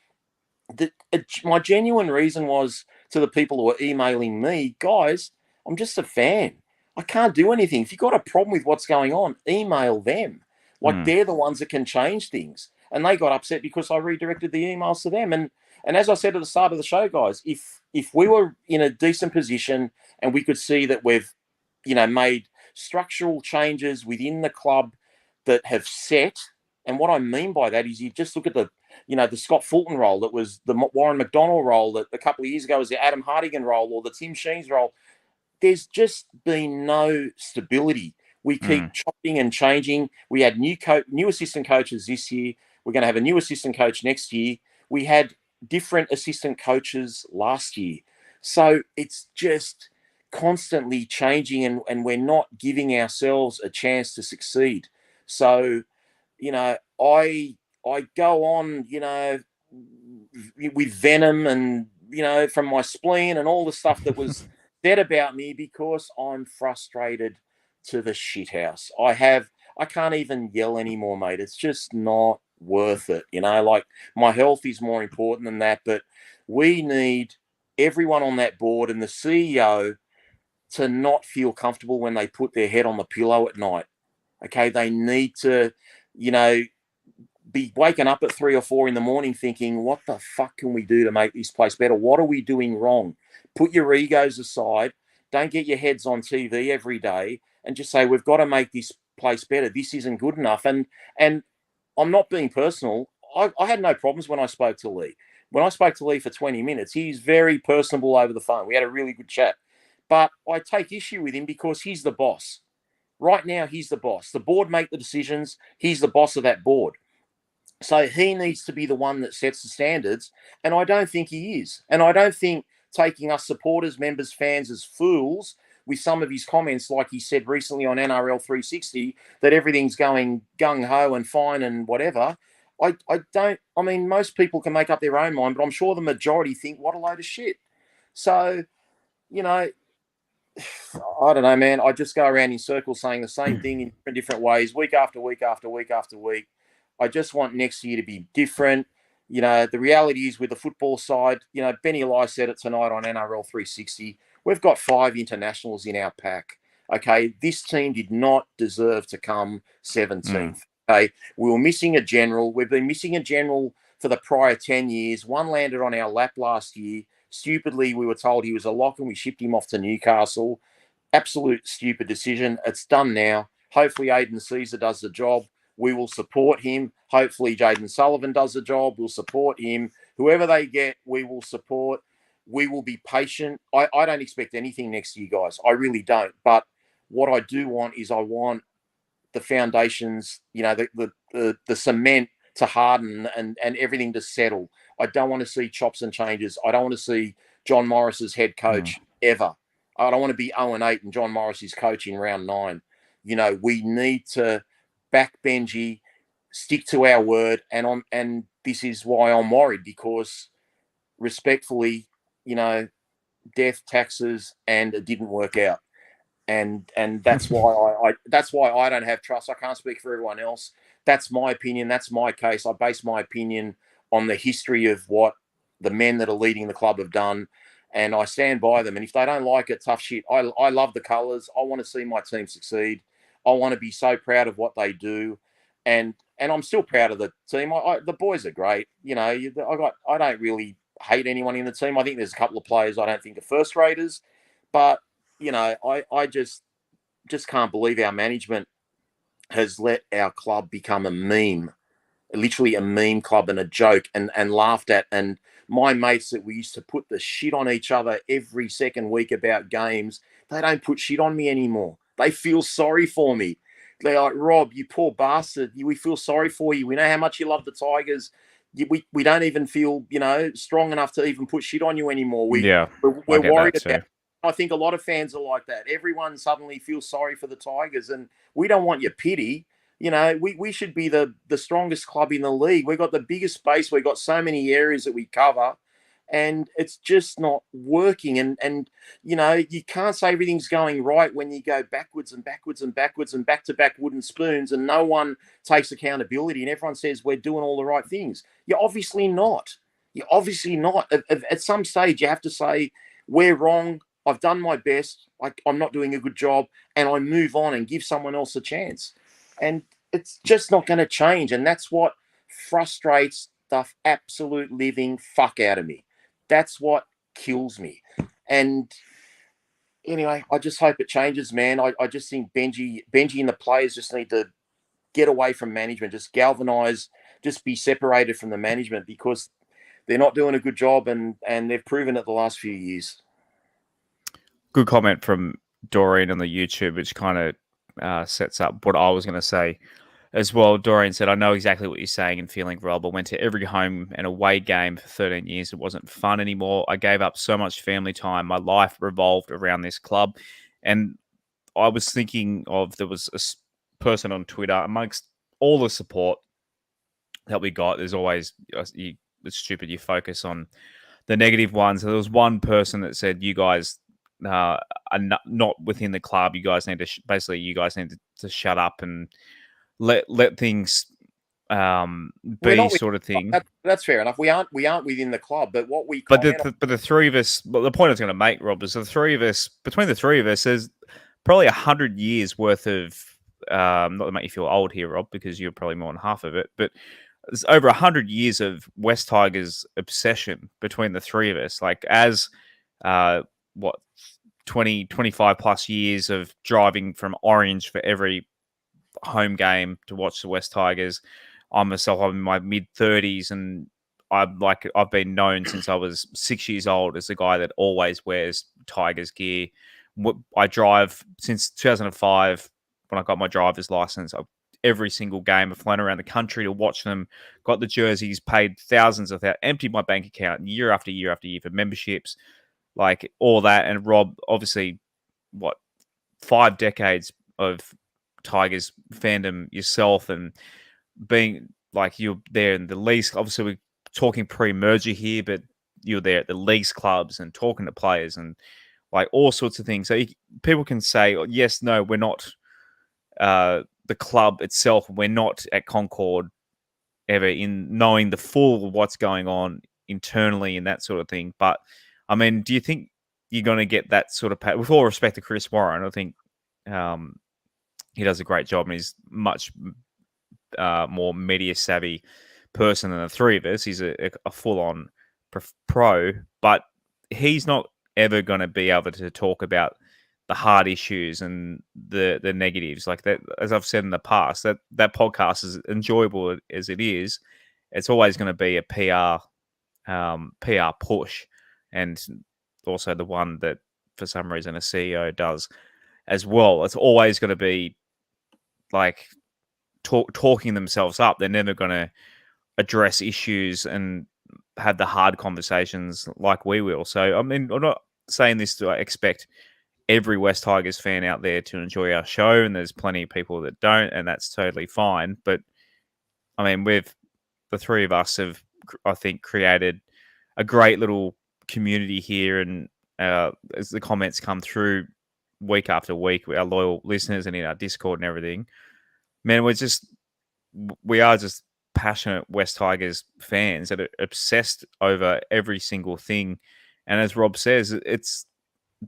my genuine reason was to the people who were emailing me, guys, I'm just a fan. I can't do anything. If you've got a problem with what's going on, email them. Like, they're the ones that can change things. And they got upset because I redirected the emails to them. And as I said at the start of the show, guys, if we were in a decent position and we could see that we've, you know, made structural changes within the club that have set, and what I mean by that is, you just look at the Scott Fulton role, that was the Warren McDonald role, that a couple of years ago was the Adam Hartigan role, or the Tim Sheens role. There's just been no stability. We keep chopping and changing. We had new assistant coaches this year. We're going to have a new assistant coach next year. We had different assistant coaches last year. So it's just constantly changing, and we're not giving ourselves a chance to succeed. So, you know, I go on, you know, with venom and, you know, from my spleen and all the stuff that was said about me, because I'm frustrated to the shithouse. I can't even yell anymore, mate. It's just not worth it. You know, like, my health is more important than that. But we need everyone on that board and the CEO to not feel comfortable when they put their head on the pillow at night. Okay, they need to, you know, be waking up at 3 or 4 in the morning thinking, what the fuck can we do to make this place better? What are we doing wrong? Put your egos aside. Don't get your heads on TV every day and just say, we've got to make this place better. This isn't good enough. And I'm not being personal. I had no problems when I spoke to Lee. When I spoke to Lee for 20 minutes, he's very personable over the phone. We had a really good chat. But I take issue with him because he's the boss. Right now, he's the boss. The board make the decisions. He's the boss of that board. So he needs to be the one that sets the standards, and I don't think he is. And I don't think taking us supporters, members, fans as fools with some of his comments, like he said recently on NRL 360, that everything's going gung-ho and fine and whatever. I mean, most people can make up their own mind, but I'm sure the majority think, what a load of shit. So, you know, I don't know, man. I just go around in circles saying the same thing in different ways, week after week after week after week. I just want next year to be different. You know, the reality is, with the football side, you know, Benny Lai said it tonight on NRL 360, we've got 5 internationals in our pack. Okay, this team did not deserve to come 17th. Okay, we were missing a general. We've been missing a general for the prior 10 years. One landed on our lap last year. Stupidly, we were told he was a lock and we shipped him off to Newcastle. Absolute stupid decision. It's done now. Hopefully Aiden Caesar does the job. We will support him. Hopefully Jaden Sullivan does the job. We'll support him. Whoever they get, we will support. We will be patient. I don't expect anything next year, guys. I really don't. But What I do want is I want the foundations, the cement to harden and everything to settle. I don't want to see chops and changes. I don't want to see John Morris as head coach ever. I don't want to be 0-8 and John Morris is coaching round 9. We need to back Benji, stick to our word, and this is why I'm worried, because respectfully, death, taxes, and it didn't work out. And that's why I don't have trust. I can't speak for everyone else. That's my opinion. That's my case. I base my opinion on the history of what the men that are leading the club have done, and I stand by them. And if they don't like it, tough shit. I love the colours. I want to see my team succeed. I want to be so proud of what they do, and I'm still proud of the team. The boys are great. I don't really hate anyone in the team. I think there's a couple of players I don't think are first raters, but I just can't believe our management has let our club become a meme, literally a meme club and a joke, and laughed at. And my mates that we used to put the shit on each other every second week about games, they don't put shit on me anymore. They feel sorry for me. They're like, Rob, you poor bastard. We feel sorry for you. We know how much you love the Tigers. We don't even feel, strong enough to even put shit on you anymore. We're worried about. I think a lot of fans are like that. Everyone suddenly feels sorry for the Tigers, and we don't want your pity. We should be the strongest club in the league. We've got the biggest space. We've got so many areas that we cover, and it's just not working. And you can't say everything's going right when you go backwards and backwards and backwards and back-to-back wooden spoons, and no one takes accountability, and everyone says we're doing all the right things. You're obviously not. You're obviously not. At some stage, you have to say, we're wrong. I've done my best. I'm not doing a good job, and I move on and give someone else a chance. And it's just not going to change. And that's what frustrates the absolute living fuck out of me. That's what kills me. And anyway, I just hope it changes, man. I just think Benji and the players just need to get away from management, just galvanise, just be separated from the management, because they're not doing a good job, and they've proven it the last few years. Good comment from Dorian on the YouTube, which kind of sets up what I was going to say as well. Dorian said, I know exactly what you're saying and feeling, Rob. I went to every home and away game for 13 years. It wasn't fun anymore. I gave up so much family time. My life revolved around this club. And I was thinking there was a person on Twitter, amongst all the support that we got, there's always, it's stupid, you focus on the negative ones. So there was one person that said, you guys are not within the club. You guys need to you guys need to shut up and let things be, sort of thing. That's fair enough. We aren't within the club, but what we but the three of us. Well, the point I was going to make, Rob, is between the three of us, there's probably 100 years worth of not to make you feel old here, Rob, because you're probably more than half of it, but there's over 100 years of West Tigers obsession between the three of us. Like, as 20, 25 plus years of driving from Orange for every home game to watch the West Tigers. I'm in my mid-30s, and I've been known since I was 6 years old as the guy that always wears Tigers gear. I drive since 2005 when I got my driver's license. Every single game, I've flown around the country to watch them, got the jerseys, paid thousands of that, emptied my bank account year after year after year for memberships, like all that. And Rob, obviously, 5 decades of Tigers fandom yourself, and being like, you're there in the leagues. Obviously, we're talking pre-merger here, but you're there at the leagues clubs and talking to players and like all sorts of things. So people can say, yes, no, we're not the club itself. We're not at Concord ever in knowing the full what's going on internally and that sort of thing. But I mean, do you think you're going to get that sort of with all respect to Chris Warren? I think he does a great job, and he's much more media savvy person than the three of us. He's a full-on pro, but he's not ever going to be able to talk about the hard issues and the negatives like that. As I've said in the past, that podcast, is enjoyable as it is, it's always going to be a PR push, and also the one that for some reason a CEO does. as well. It's always going to be like talking themselves up. They're never going to address issues and have the hard conversations like we will. So, I mean, I'm not saying this to expect every West Tigers fan out there to enjoy our show, and there's plenty of people that don't, and that's totally fine. But, I mean, the three of us have, I think, created a great little community here, and as the comments come through week after week, our loyal listeners and in our Discord and everything, man, we are just passionate West Tigers fans that are obsessed over every single thing. And as Rob says, it's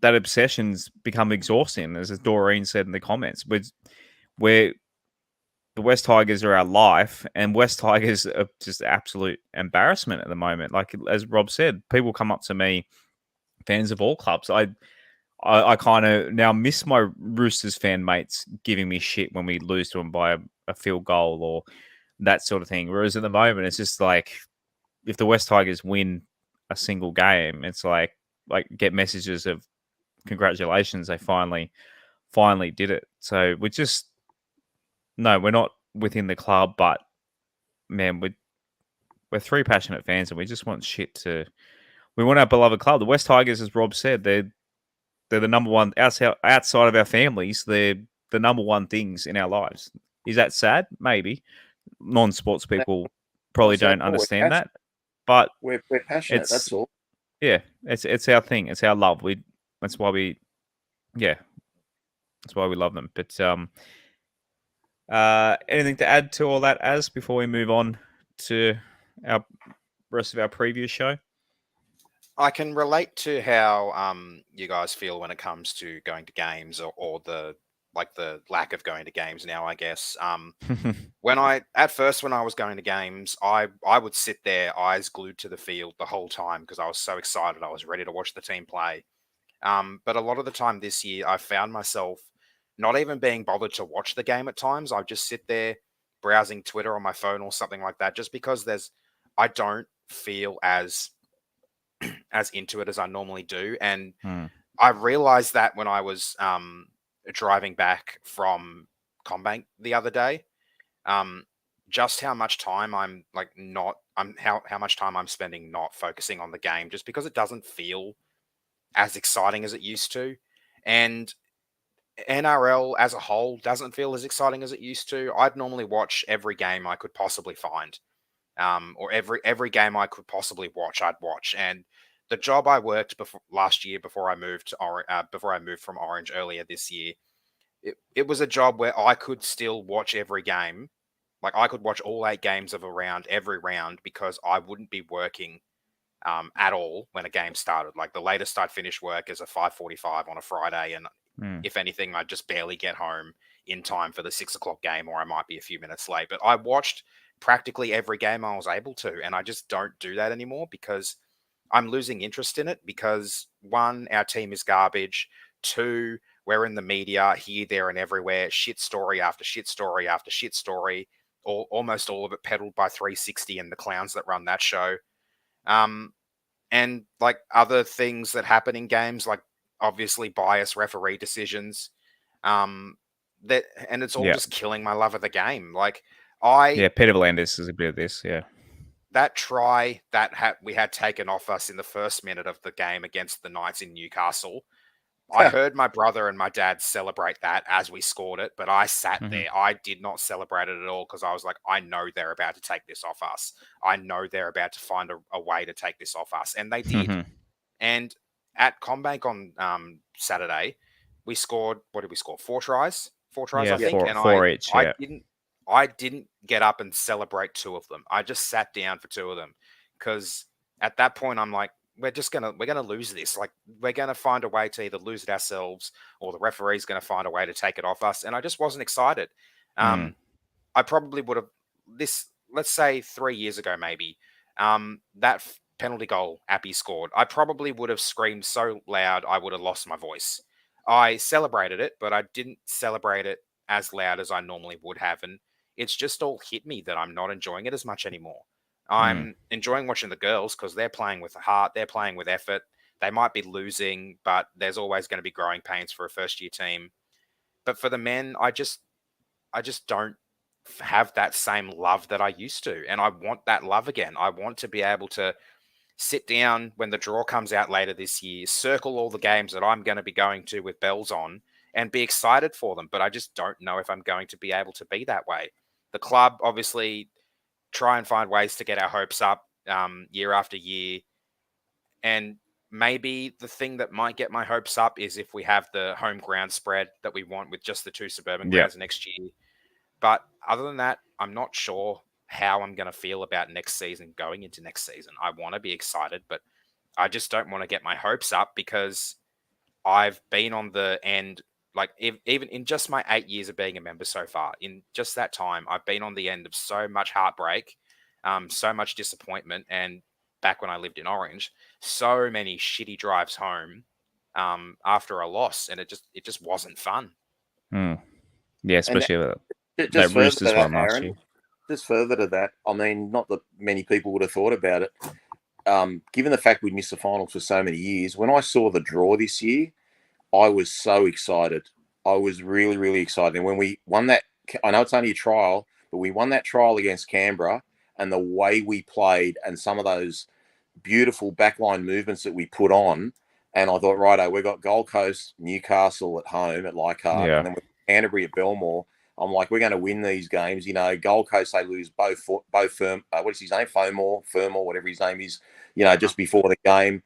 that obsession's become exhausting, as Doreen said in the comments. We're the West Tigers are our life, and West Tigers are just absolute embarrassment at the moment. Like as Rob said, people come up to me, fans of all clubs. I kind of now miss my Roosters fan mates giving me shit when we lose to them by a field goal or that sort of thing. Whereas at the moment, it's just like if the West Tigers win a single game, it's like get messages of congratulations, they finally did it. So we're not within the club, but man, we're three passionate fans, and we just want we want our beloved club. The West Tigers, as Rob said, they're the number one outside of our families. They're the number one things in our lives. Is that sad? Maybe. Non-sports people probably don't understand that, but we're passionate. That's all. Yeah, it's our thing. It's our love. That's why we love them. But anything to add to all that, as before we move on to our rest of our previous show? I can relate to how you guys feel when it comes to going to games or the lack of going to games now, I guess. When I was going to games, I would sit there eyes glued to the field the whole time because I was so excited. I was ready to watch the team play. But a lot of the time this year, I found myself not even being bothered to watch the game at times. I just sit there browsing Twitter on my phone or something like that, just because I don't feel as into it as I normally do. And I realized that when I was driving back from CommBank the other day, just how much time how much time I'm spending not focusing on the game, just because it doesn't feel as exciting as it used to. And NRL as a whole doesn't feel as exciting as it used to. I'd normally watch every game I could possibly find, or every game I could possibly watch, I'd watch. And the job I worked last year before I moved from Orange earlier this year, it was a job where I could still watch every game. Like I could watch all 8 games of a round, every round, because I wouldn't be working at all when a game started. Like the latest I'd finish work is a 5:45 on a Friday, and if anything, I'd just barely get home in time for the 6 o'clock game, or I might be a few minutes late. But I watched practically every game I was able to, and I just don't do that anymore because I'm losing interest in it. Because 1, our team is garbage. 2, we're in the media here, there, and everywhere. Shit story after shit story after shit story. Almost all of it peddled by 360 and the clowns that run that show. And like other things that happen in games, like obviously biased referee decisions, and it's all just killing my love of the game. Like Peter V'landys is a bit of this, that try that we had taken off us in the first minute of the game against the Knights in Newcastle. I heard my brother and my dad celebrate that as we scored it, but I sat there. I did not celebrate it at all because I was like, I know they're about to take this off us. I know they're about to find a way to take this off us. And they did. And at CommBank on Saturday, we scored, what did we score? 4 tries? 4 tries, I think. Four each, I didn't get up and celebrate 2 of them. I just sat down for 2 of them because at that point I'm like, we're gonna lose this. Like we're gonna find a way to either lose it ourselves or the referee's gonna find a way to take it off us. And I just wasn't excited. I probably would have let's say 3 years ago, maybe, that penalty goal Appy scored, I probably would have screamed so loud I would have lost my voice. I celebrated it, but I didn't celebrate it as loud as I normally would have. And it's just all hit me that I'm not enjoying it as much anymore. I'm enjoying watching the girls because they're playing with heart. They're playing with effort. They might be losing, but there's always going to be growing pains for a first-year team. But for the men, I just don't have that same love that I used to. And I want that love again. I want to be able to sit down when the draw comes out later this year, circle all the games that I'm going to be going to with bells on, and be excited for them. But I just don't know if I'm going to be able to be that way. The club obviously try and find ways to get our hopes up year after year. And maybe the thing that might get my hopes up is if we have the home ground spread that we want with just the 2 suburban grounds next year. But other than that, I'm not sure how I'm going to feel about next season going into next season. I want to be excited, but I just don't want to get my hopes up because I've been on the end, like even in just my 8 years of being a member so far, in just that time, I've been on the end of so much heartbreak, so much disappointment. And back when I lived in Orange, so many shitty drives home after a loss. And it just wasn't fun. Yeah, especially with just that Roosters further to one that, last Aaron, year. just further to that, I mean, not that many people would have thought about it. Given the fact we'd missed the finals for so many years, when I saw the draw this year, I was so excited. I was really, really excited. And when we won that, I know it's only a trial, but we won that trial against Canberra, and the way we played and some of those beautiful backline movements that we put on, and I thought, righto, we've got Gold Coast, Newcastle at home at Leichhardt, and then with Canterbury at Belmore. I'm like, we're going to win these games. You know, Gold Coast, they lose both firm. What is his name? Fermor, whatever his name is. You know, just before the game.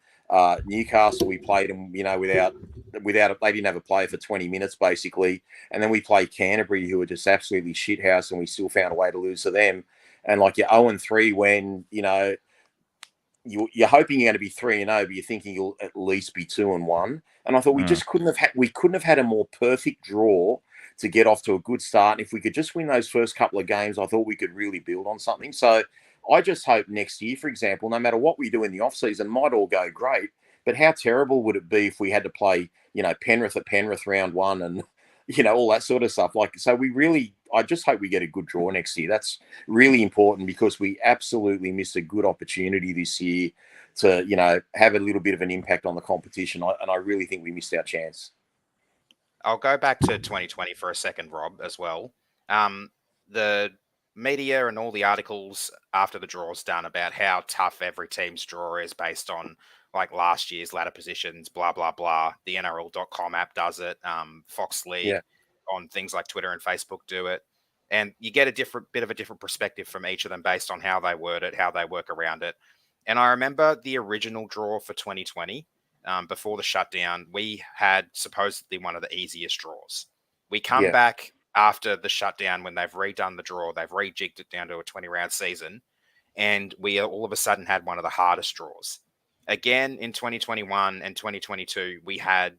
Newcastle, we played them. You know, without they didn't have a player for 20 minutes basically, and then we played Canterbury, who were just absolutely shithouse, and we still found a way to lose to them. And like you're 0-3 when you know you're hoping you're going to be 3-0, but you're thinking you'll at least be 2-1. And I thought we just couldn't have had a more perfect draw to get off to a good start. And if we could just win those first couple of games, I thought we could really build on something. So I just hope next year, for example, no matter what we do in the off season, might all go great. But how terrible would it be if we had to play, you know, Penrith at Penrith round 1 and, you know, all that sort of stuff. Like, so I just hope we get a good draw next year. That's really important because we absolutely missed a good opportunity this year to, you know, have a little bit of an impact on the competition. And I really think we missed our chance. I'll go back to 2020 for a second, Rob, as well. The media and all the articles after the draw's done about how tough every team's draw is based on like last year's ladder positions, blah, blah, blah. The NRL.com app does it. Fox League on things like Twitter and Facebook do it. And you get a bit of a different perspective from each of them based on how they word it, how they work around it. And I remember the original draw for 2020. Before the shutdown, we had supposedly one of the easiest draws. We come back after the shutdown when they've redone the draw, they've rejigged it down to a 20-round season, and we all of a sudden had one of the hardest draws. Again, in 2021 and 2022, we had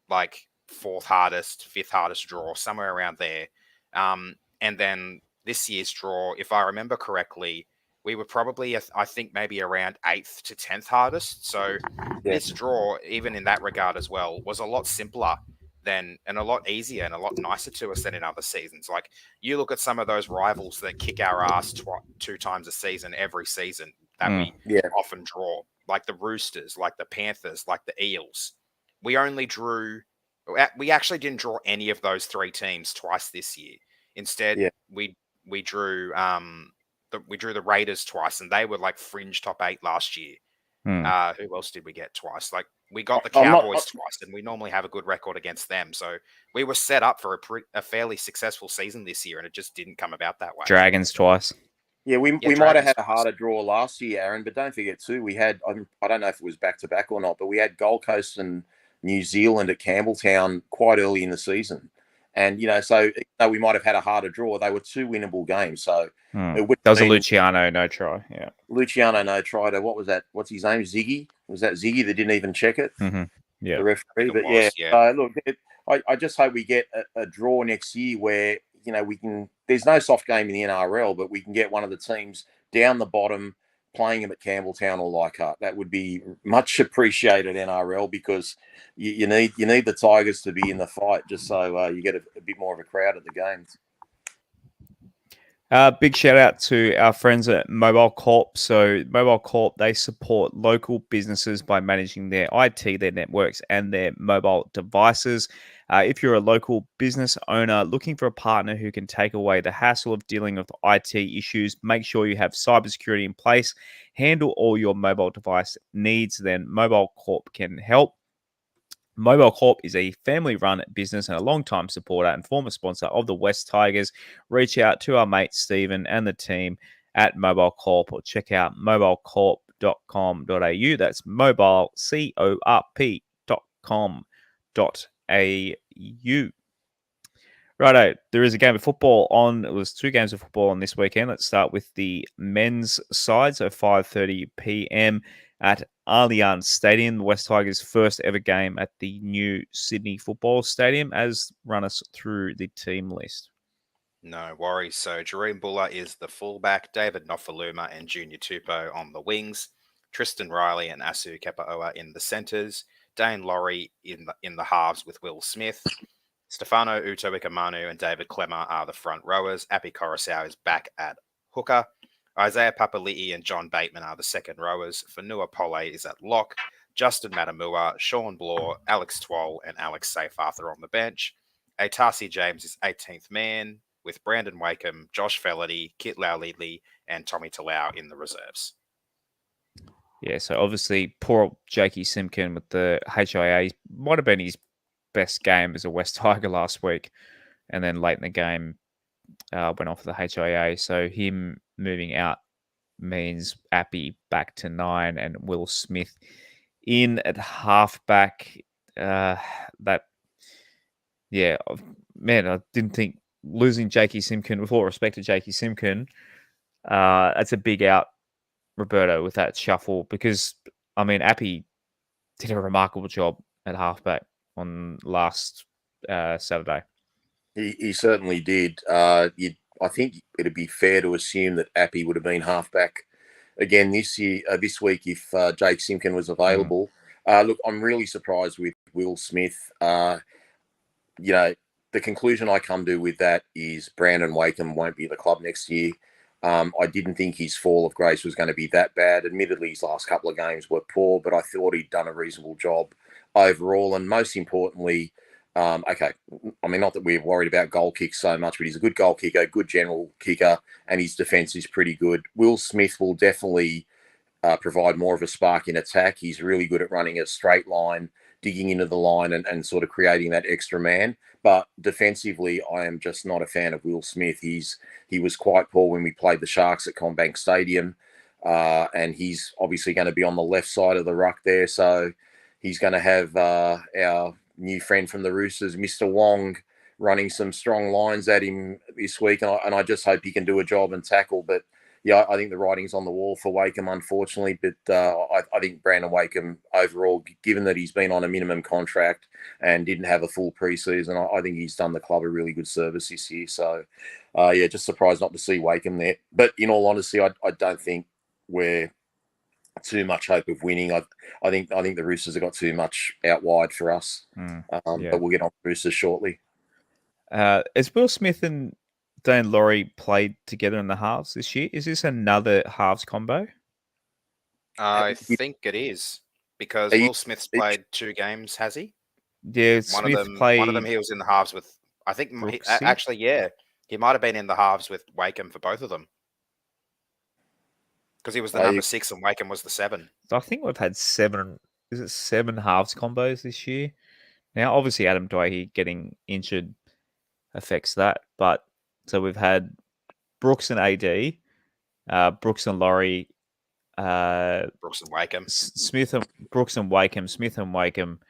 like 4th hardest, 5th hardest draw, somewhere around there. And then this year's draw, if I remember correctly, we were probably, I think, maybe around 8th to 10th hardest. So this draw, even in that regard as well, was a lot simpler and a lot easier and a lot nicer to us than in other seasons. Like you look at some of those rivals that kick our ass 2 times a season, every season that we often draw, like the Roosters, like the Panthers, like the Eels. We actually didn't draw any of those 3 teams twice this year. Instead, we drew the Raiders twice, and they were like fringe top 8 last year. Who else did we get twice? Like we got the Cowboys twice, and we normally have a good record against them. So we were set up for a fairly successful season this year, and it just didn't come about that way. Dragons twice. Yeah, we might have had a harder draw last year, Aaron, but don't forget too, we had, I don't know if it was back-to-back or not, but we had Gold Coast and New Zealand at Campbelltown quite early in the season. And, you know, so we might have had a harder draw. They were 2 winnable games. So that was a Luciano no try. Yeah. Luciano no try to, what was that? What's his name? Ziggy? Was that Ziggy that didn't even check it? Yeah. The referee. But so look, I just hope we get a draw next year where, you know, there's no soft game in the NRL, but we can get one of the teams down the bottom playing them at Campbelltown or Leichhardt. That would be much appreciated NRL because you need the Tigers to be in the fight just so you get a bit more of a crowd at the games. Big shout out to our friends at Mobile Corp. So Mobile Corp, they support local businesses by managing their IT, their networks, and their mobile devices. If you're a local business owner looking for a partner who can take away the hassle of dealing with IT issues, make sure you have cybersecurity in place, handle all your mobile device needs, then Mobile Corp can help. Mobile Corp is a family-run business and a long-time supporter and former sponsor of the West Tigers. Reach out to our mate Stephen and the team at Mobile Corp or check out mobilecorp.com.au. That's mobilecorp.com.au. Righto, there is a game of football on. It was 2 games of football on this weekend. Let's start with the men's side. So 5:30 p.m. at Allianz Stadium, the West Tigers' first ever game at the new Sydney Football Stadium. As run us through the team list. No worries. So Jerome Buller is the fullback, David Nofaluma and Junior Tupou on the wings, Tristan Riley and Asu Kepaoa in the centres, Dane Laurie in the halves with Will Smith, Stefano Utoikamanu and David Clemmer are the front rowers. Api Coruscant is back at hooker. Isaiah Papali'i and John Bateman are the second rowers. Fanua Pole is at lock. Justin Matamua, Sean Bloor, Alex Twoll and Alex Seyfarth on the bench. Atasi James is 18th man with Brandon Wakeham, Josh Fellerty, Kit Lau-Lidley and Tommy Talau in the reserves. Yeah, so obviously poor Jakey Simkin with the HIA might have been his best game as a West Tiger last week, and then late in the game went off the HIA. So him moving out means Appy back to 9 and Will Smith in at halfback. Man, I didn't think losing Jakey Simkin, with all respect to Jakey Simkin, that's a big out, Roberto, with that shuffle, because I mean Appy did a remarkable job at halfback on last Saturday. He certainly did. I think it'd be fair to assume that Appy would have been halfback again this week if Jake Simkin was available. Look, I'm really surprised with Will Smith. The conclusion I come to with that is Brandon Wakeham won't be at the club next year. I didn't think his fall of grace was going to be that bad. Admittedly, his last couple of games were poor, but I thought he'd done a reasonable job overall. And most importantly, not that we're worried about goal kicks so much, but he's a good goal kicker, good general kicker, and his defence is pretty good. Will Smith will definitely provide more of a spark in attack. He's really good at running a straight line, digging into the line and sort of creating that extra man. But defensively, I am just not a fan of Will Smith. He was quite poor when we played the Sharks at Combank Stadium, and he's obviously going to be on the left side of the ruck there. So he's going to have our new friend from the Roosters, Mr. Wong, running some strong lines at him this week. And I just hope he can do a job and tackle. But yeah, I think the writing's on the wall for Wakeham, unfortunately. But I think Brandon Wakeham overall, given that he's been on a minimum contract and didn't have a full preseason, I think he's done the club a really good service this year. So, just surprised not to see Wakeham there. But in all honesty, I don't think we're too much hope of winning. I think the Roosters have got too much out wide for us. But we'll get on the Roosters shortly. Is Will Smith and Dane Laurie played together in the halves this year? Is this another halves combo? I think it is, because Will Smith's played 2 games, has he? Yeah, one of them he was in the halves with. I think he might have been in the halves with Wakeham for both of them, because he was the number 6 and Wakeham was the 7. I think we've had 7. Is it 7 halves combos this year? Now, obviously, Adam Dwyer getting injured affects that, but so we've had Brooks and AD, Brooks and Laurie, Brooks and Wakeham, Brooks and Wakeham, Smith and Wakeham.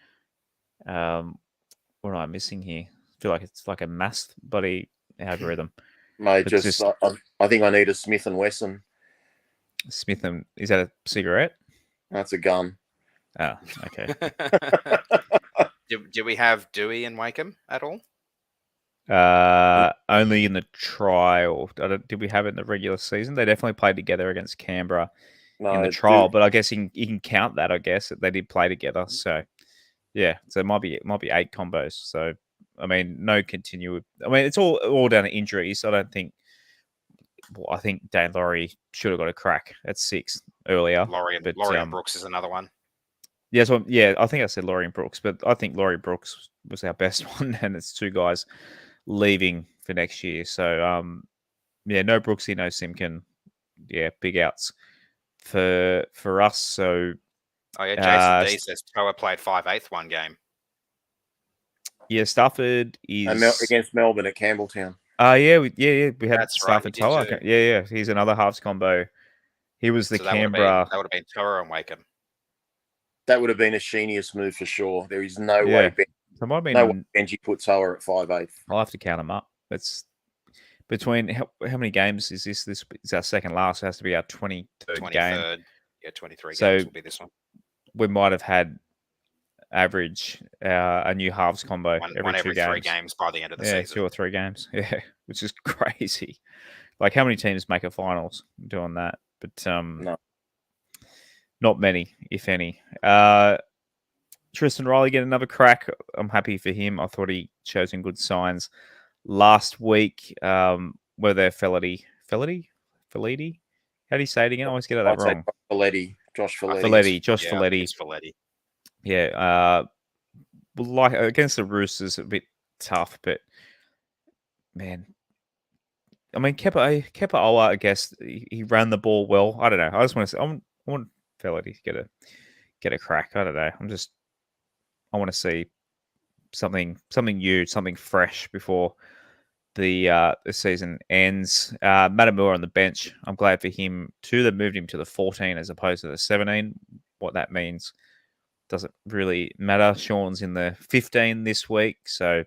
What am I missing here? I feel like it's like a math buddy algorithm. Mate, I think I need a Smith and Wesson. Smith and is that a cigarette? That's a gun. Oh, okay. Do we have Dewey and Wakeham at all? Only in the trial. Did we have it in the regular season? They definitely played together against Canberra in the trial, but I guess you can count that. I guess that they did play together. So yeah, so it might be 8 combos. So I mean, no continued. I mean, it's all down to injuries. I don't think. Well, I think Dane Laurie should have got a crack at 6 earlier. Laurie and Brooks is another one. Yeah, so I think I said Laurie Brooks, but I think Laurie Brooks was our best one, and it's two guys leaving for next year. So, no Brooksy, no Simkin. Yeah, big outs for us. So, Oh yeah, Jason D says Toa played 5/8 one game. Yeah, Stafford is against Melbourne at Campbelltown. Yeah, we had That's Stafford right, Toa. Yeah, he's another halves combo. He was the Canberra. That would have been Toa and Wakeham. That would have been a genius move for sure. There is no Yeah. way. So might have been, no way Benji put Toa at 5/8. I'll have to count them up. It's between how many games is this? This is our second last. It has to be our 23rd game. Yeah, 23 So games will be this one. We might have had average a new halves combo every 3 games by the end of the season. 2 or 3 games. Yeah, which is crazy. Like, how many teams make a finals doing that? But No. Not many, if any. Tristan Riley get another crack. I'm happy for him. I thought he showed some good signs last week. Were there Felity? How do you say it again? I always get it that wrong. Josh Felletti. Josh Felletti. Yeah. Like against the Roosters, a bit tough, but man, I mean, Kepa Owa, I guess he ran the ball well. I don't know. I just want to say, I want Felletti to get a crack. I don't know. I want to see something new, something fresh before the season ends. Matamua on the bench. I'm glad for him too. They moved him to the 14 as opposed to the 17. What that means doesn't really matter. Sean's in the 15 this week, so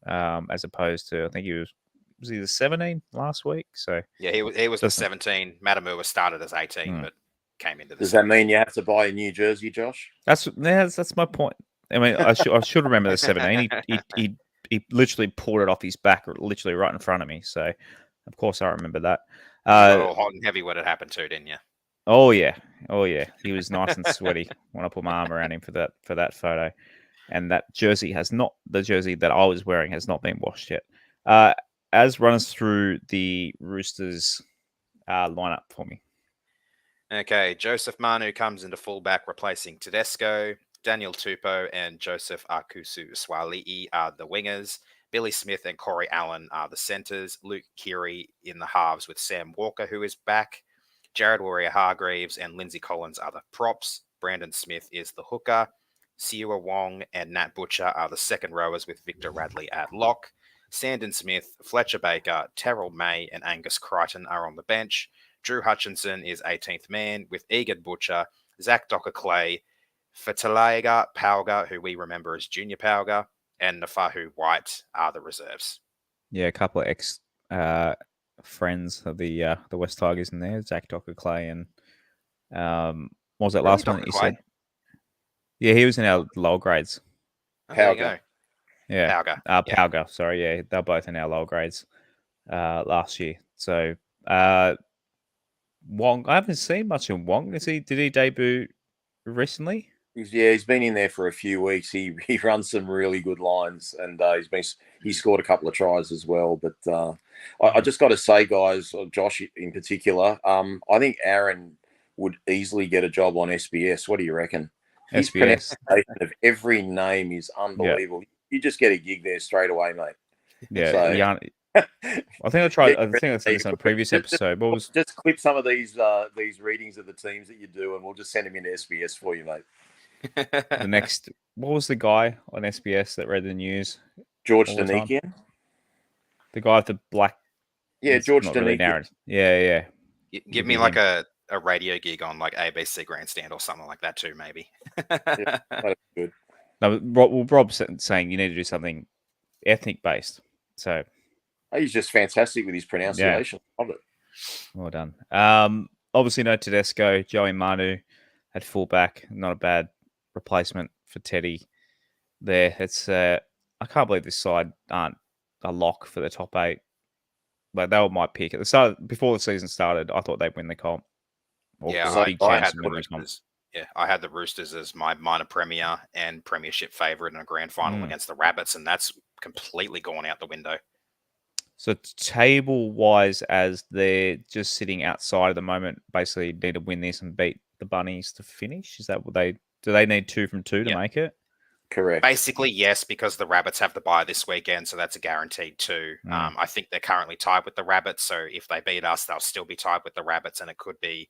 as opposed to, I think he was he the 17 last week? So yeah, he was the 17. Matamua started as 18, but came into the. Does that mean you have to buy a new jersey, Josh? That's my point. I mean, I should remember the 17. He literally pulled it off his back, literally right in front of me. So, of course, I remember that. You got all hot and heavy when it happened too, didn't you? Oh yeah. He was nice and sweaty when I put my arm around him for that photo. And that jersey the jersey that I was wearing has not been washed yet. As runs through the Roosters lineup for me. Okay, Joseph Manu comes into fullback, replacing Tedesco. Daniel Tupou and Joseph Akusu Swali'i are the wingers. Billy Smith and Corey Allen are the centres. Luke Keary in the halves with Sam Walker, who is back. Jared Warrior-Hargreaves and Lindsay Collins are the props. Brandon Smith is the hooker. Siua Wong and Nat Butcher are the second rowers with Victor Radley at lock. Sandon Smith, Fletcher Baker, Terrell May and Angus Crichton are on the bench. Drew Hutchinson is 18th man with Egan Butcher, Zach Docker-Clay, Fatalaga Pauga, who we remember as Junior Pauga, and Nafahu White are the reserves. Yeah, a couple of ex friends of the West Tigers in there, Zach Docker-Clay and what was that last one that you said? Yeah, he was in our lower grades. Pauga. Yeah. Pauga. Pauga, sorry, yeah. They're both in our lower grades last year. So Wong, I haven't seen much of Wong. Did he debut recently? He's been in there for a few weeks. He runs some really good lines, and he scored a couple of tries as well. But I just got to say, guys, Josh in particular, I think Aaron would easily get a job on SBS. What do you reckon? His pronunciation of every name is unbelievable. Yeah. You just get a gig there straight away, mate. Yeah, so, I think I tried. I think I said this on a previous episode. Just clip some of these readings of the teams that you do, and we'll just send them into SBS for you, mate. The next, what was the guy on SBS that read the news? George Danikian. The guy with the black. Yeah, George Danikian. Really yeah. Give me like a radio gig on like ABC Grandstand or something like that too, maybe. Yeah, that's good. No, Rob's saying you need to do something ethnic based. So he's just fantastic with his pronunciation. Yeah. Love it. Well done. Obviously no Tedesco. Joey Manu at fullback. Not a bad replacement for Teddy there. It's I can't believe this side aren't a lock for the top 8. Like, they were my pick at the start. Before the season started, I thought they'd win the comp. I had the Roosters. Yeah, I had the Roosters as my minor premier and premiership favourite in a grand final against the Rabbits, and that's completely gone out the window. So table-wise, as they're just sitting outside at the moment, basically need to win this and beat the Bunnies to finish. Is that what they Do they need 2 from 2 to make it? Correct. Basically, yes, because the Rabbits have the bye this weekend, so that's a guaranteed 2. I think they're currently tied with the Rabbits, so if they beat us, they'll still be tied with the Rabbits, and it could be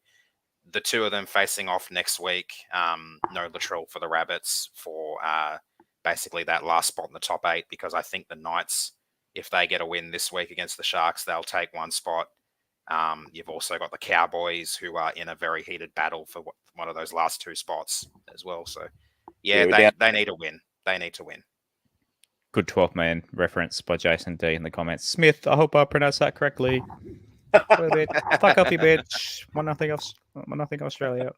the 2 of them facing off next week. No Latrell for the Rabbits for basically that last spot in the top 8, because I think the Knights, if they get a win this week against the Sharks, they'll take 1 spot. You've also got the Cowboys, who are in a very heated battle for one of those last 2 spots as well. So, they need a win. They need to win. Good 12-man reference by Jason D in the comments. Smith, I hope I pronounced that correctly. Fuck up, you bitch. 1-0 Australia.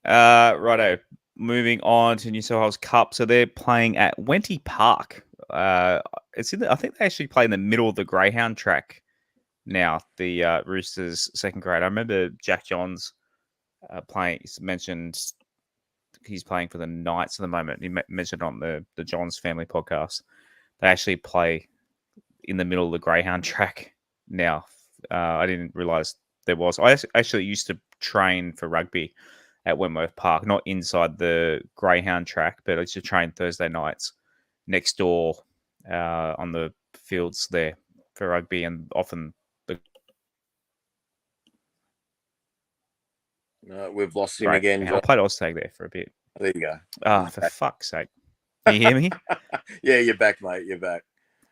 Righto. Moving on to New South Wales Cup. So they're playing at Wenty Park. I think they actually play in the middle of the Greyhound track now, the Roosters second grade. I remember Jack Johns playing. He's mentioned he's playing for the Knights at the moment. He mentioned on the Johns family podcast. They actually play in the middle of the Greyhound track now. I didn't realize there was. I actually used to train for rugby at Wentworth Park, not inside the Greyhound track, but I used to train Thursday nights next door on the fields there for rugby, and often we've lost him again. I played Oztag there for a bit. There you go. Oh, for fuck's sake. Can you hear me? Yeah, you're back, mate. You're back.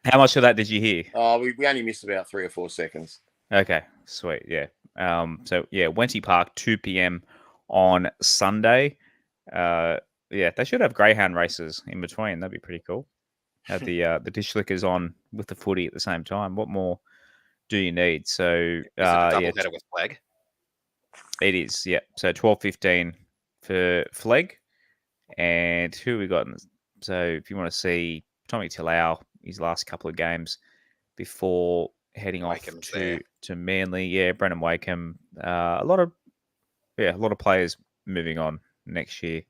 How much of that did you hear? Oh, we only missed about 3 or 4 seconds. Okay, sweet. Yeah. Wenty Park, 2 p.m. on Sunday. They should have Greyhound races in between. That'd be pretty cool. Have the dish lickers on with the footy at the same time. What more do you need? So is it a double header with flag? It is, yeah. So 12:15 for Flegg. And who we got? So if you want to see Tommy Talau, his last couple of games before heading Wakeham's off to Manly, yeah, Brendan Wakeham, a lot of players moving on next year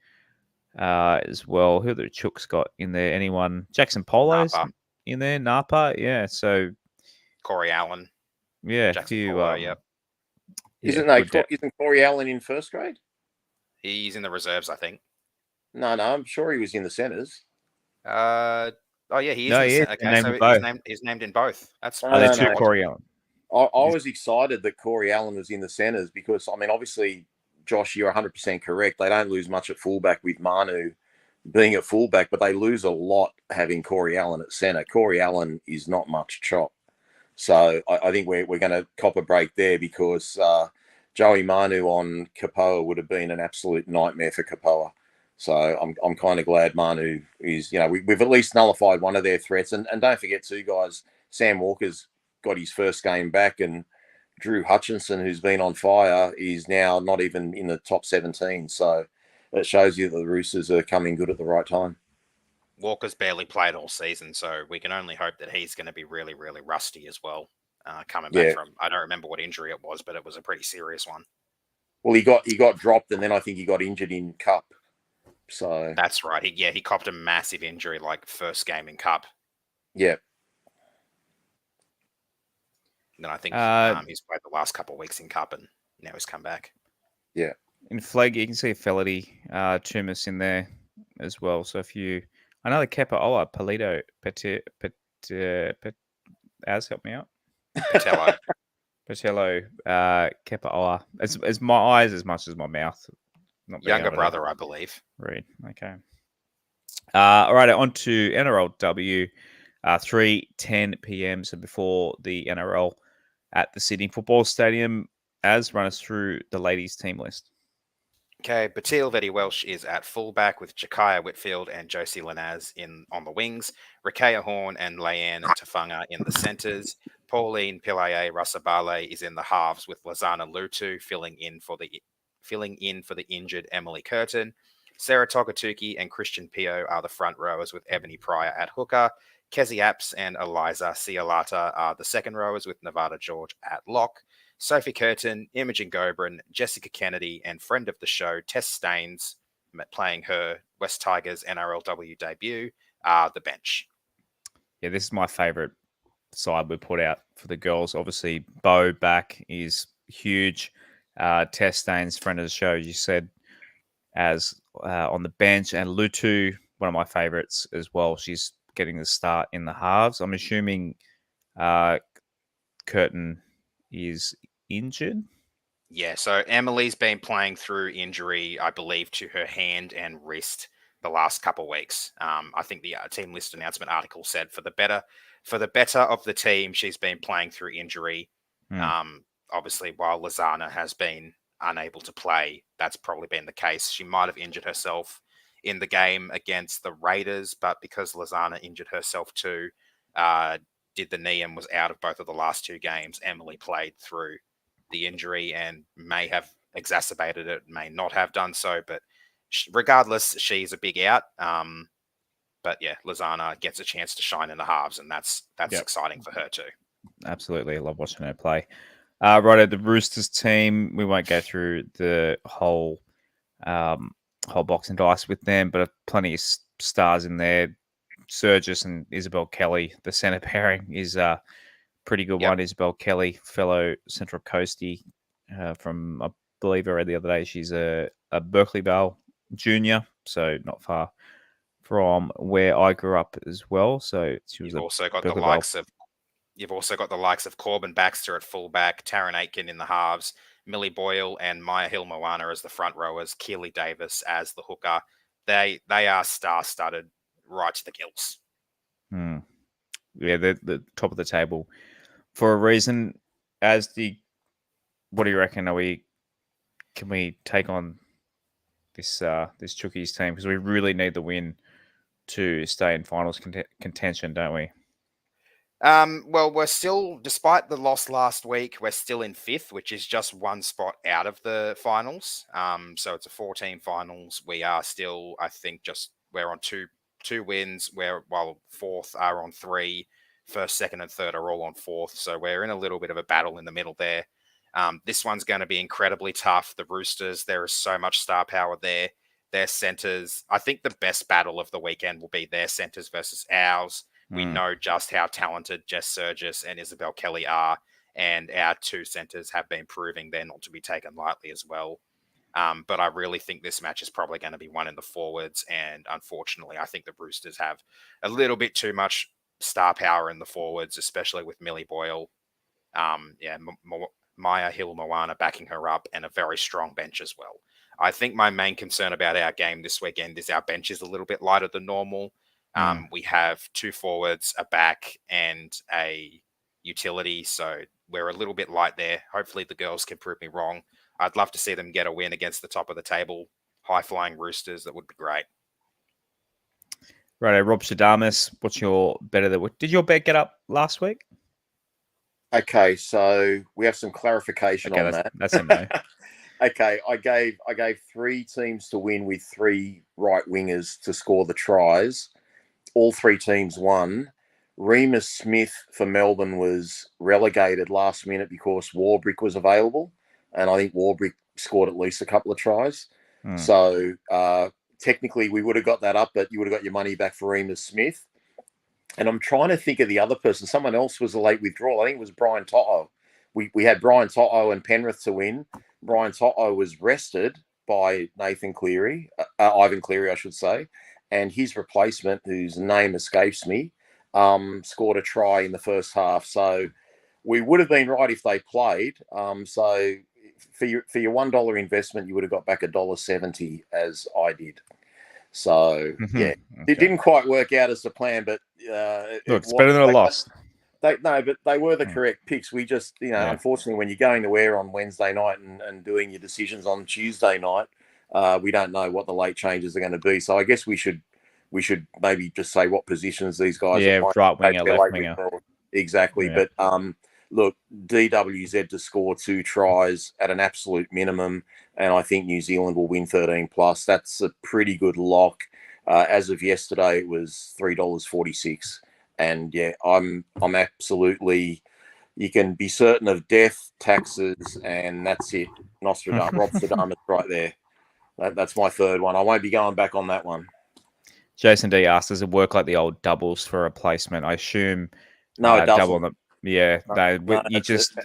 as well. Who the Chooks got in there? Anyone? Jackson Polo's in there. Napa, yeah. So Corey Allen, yeah, Jackson Polo, yep. Isn't Corey Allen in first grade? He's in the reserves, I think. No, I'm sure he was in the centres. He is. Okay, he's named in both. That's Corey Allen. I was excited that Corey Allen was in the centres because, I mean, obviously, Josh, you're 100% correct. They don't lose much at fullback with Manu being at fullback, but they lose a lot having Corey Allen at centre. Corey Allen is not much chop. So I think we're going to cop a break there because Joey Manu on Kapoa would have been an absolute nightmare for Kapoa. So I'm kind of glad Manu is, we've at least nullified one of their threats. And don't forget too, guys, Sam Walker's got his first game back, and Drew Hutchinson, who's been on fire, is now not even in the top 17. So it shows you that the Roosters are coming good at the right time. Walker's barely played all season, so we can only hope that he's going to be really, really rusty as well. Coming back from, I don't remember what injury it was, but it was a pretty serious one. Well, he got dropped, and then I think he got injured in Cup. So that's right. He copped a massive injury, like first game in Cup. Yeah. And then I think he's played the last couple of weeks in Cup, and now he's come back. Yeah. In Flegg, you can see Felity, Tumis in there as well. So if you, another Kepa Ola, Polito, Az, help me out. Patello, Kepa Ola. As my eyes as much as my mouth. Younger brother, I believe. Read. Okay. All right, on to NRLW, 3:10 p.m. So before the NRL at the Sydney Football Stadium. As run us through the ladies' team list. Okay, Batil Vetti Welsh is at fullback with Jakaya Whitfield and Josie Lanaz on the wings. Rakea Horn and Leanne Tafanga in the centres. Pauline Pillay Rasabale is in the halves with Lazana Lutu filling in for the injured Emily Curtin. Sarah Togatuki and Christian Pio are the front rowers with Ebony Pryor at hooker. Kezi Apps and Eliza Cialata are the second rowers with Nevada George at lock. Sophie Curtin, Imogen Gobrin, Jessica Kennedy, and friend of the show, Tess Staines, playing her West Tigers NRLW debut, are the bench. Yeah, this is my favourite side we put out for the girls. Obviously, Bo back is huge. Tess Staines, friend of the show, you said as on the bench, and Lutu, one of my favourites as well. She's getting the start in the halves. I'm assuming Curtin is injured. Yeah, so Emily's been playing through injury, I believe, to her hand and wrist the last couple of weeks. I think the team list announcement article said for the better of the team, she's been playing through injury. Obviously, while Lozana has been unable to play, that's probably been the case. She might have injured herself in the game against the Raiders, but because Lozana injured herself too, did the knee and was out of both of the last two games, Emily played through the injury and may have exacerbated it, may not have done so, but regardless, she's a big out. But yeah, Lozana gets a chance to shine in the halves, and that's exciting for her too. Absolutely, I love watching her play. Right at the Roosters team, we won't go through the whole box and dice with them, but plenty of stars in there. Surgis and Isabel Kelly, the centre pairing is pretty good one. Isabel Kelly, fellow Central Coastie from, I believe I read the other day, she's a Berkeley Vale junior, so not far from where I grew up as well. So she was You've also got the likes of Corbin Baxter at fullback, Taryn Aitken in the halves, Millie Boyle and Maya Hill-Moana as the front rowers, Keely Davis as the hooker. They are star-studded right to the gills. Yeah, the top of the table for a reason. What do you reckon? Can we take on this Chookies team, because we really need the win to stay in finals contention, don't we? Well, we're still, despite the loss last week, we're still in fifth, which is just one spot out of the finals. So it's a 4-team finals. We are still, I think, we're on two wins, while fourth are on 3. First, second, and third are all on fourth. So we're in a little bit of a battle in the middle there. This one's going to be incredibly tough. The Roosters, there is so much star power there. Their centers, I think the best battle of the weekend will be their centers versus ours. We know just how talented Jess Surgis and Isabel Kelly are, and our two centers have been proving they're not to be taken lightly as well. But I really think this match is probably going to be won in the forwards, and unfortunately, I think the Roosters have a little bit too much star power in the forwards, especially with Millie Boyle. Maya Hill-Moana backing her up, and a very strong bench as well. I think my main concern about our game this weekend is our bench is a little bit lighter than normal. We have 2 forwards, a back, and a utility, so we're a little bit light there. Hopefully the girls can prove me wrong. I'd love to see them get a win against the top of the table, high-flying Roosters. That would be great. Right, Robstrdamous, what's your bet of the week? Did your bet get up last week? Okay, so we have some clarification on that. That's a no. Okay, I gave 3 teams to win with 3 right wingers to score the tries. All 3 teams won. Remus Smith for Melbourne was relegated last minute because Warbrick was available, and I think Warbrick scored at least a couple of tries. So technically we would have got that up, but you would have got your money back for Remus Smith. And I'm trying to think of the other person. Someone else was a late withdrawal. I think it was Brian Toto. We had Brian Toto and Penrith to win. Brian Toto was rested by Ivan Cleary, I should say. And his replacement, whose name escapes me, scored a try in the first half. So we would have been right if they played. So for your $1 investment, you would have got back $1.70, as I did. So yeah, It didn't quite work out as the plan, but it's better than a loss. But they were the correct picks. We just, unfortunately, when you're going to air on Wednesday night and doing your decisions on Tuesday night, we don't know what the late changes are going to be. So I guess we should maybe just say what positions these guys are playing. Right winger, left winger. Exactly. Yeah. But look, DWZ to score 2 tries at an absolute minimum, and I think New Zealand will win 13+. That's a pretty good lock. As of yesterday, it was $3.46. And yeah, I'm absolutely. You can be certain of death, taxes, and that's it. Robstrdamous right there. That's my third one. I won't be going back on that one. Jason D asked, does it work like the old doubles for replacement? I assume no, it doesn't. double them. Yeah, no, you just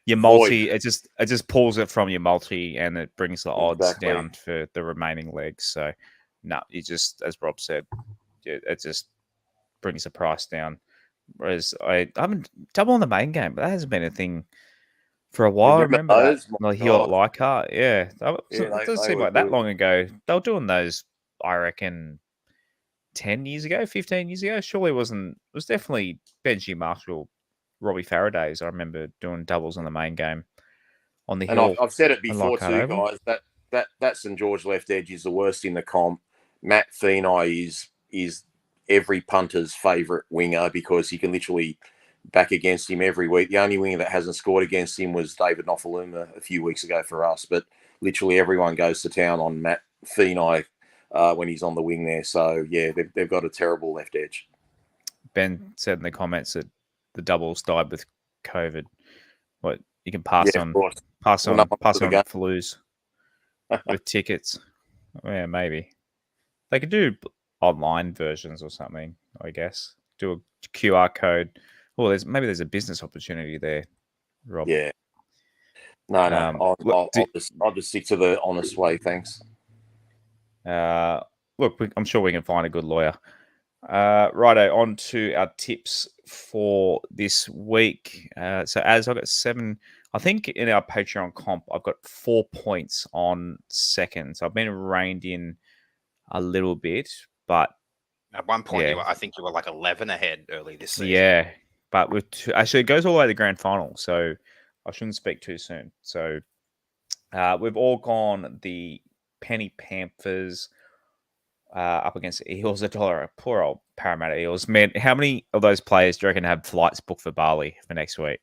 your multi. It just pulls it from your multi, and it brings the odds down for the remaining legs. So, no, you just, as Rob said, it just brings the price down. Whereas I haven't double on the main game, but that hasn't been a thing for a while. I remember those? That, like Hewlett Leichhardt, it doesn't seem like that long ago. They were doing those, I reckon, 10 years ago, 15 years ago. Surely it was definitely Benji Marshall, Robbie Faraday's. I remember doing doubles on the main game on the hill. And I've said it before too, guys, that St. George left edge is the worst in the comp. Matt Feeney is every punter's favourite winger because he can literally back against him every week. The only winger that hasn't scored against him was David Nofaluma a few weeks ago for us, but literally everyone goes to town on Matt Feeney when he's on the wing there. So, yeah, they've got a terrible left edge. Ben said in the comments that the doubles died with COVID. What, you can pass on flus with tickets. Yeah, maybe. They could do online versions or something, I guess. Do a QR code. Well, there's a business opportunity there, Rob. Yeah. No. I'll just stick to the honest way. Thanks. Look, I'm sure we can find a good lawyer. Righto, on to our tips for this week. So as I've got 7, I think in our Patreon comp, I've got 4 points on second. So I've been reined in a little bit, but at one point, I think you were like 11 ahead early this season. Yeah, but actually it goes all the way to the grand final, so I shouldn't speak too soon. So we've all gone the Penny Panthers up against the Eels, $1. Poor old Parramatta Eels. Man, how many of those players do you reckon have flights booked for Bali for next week?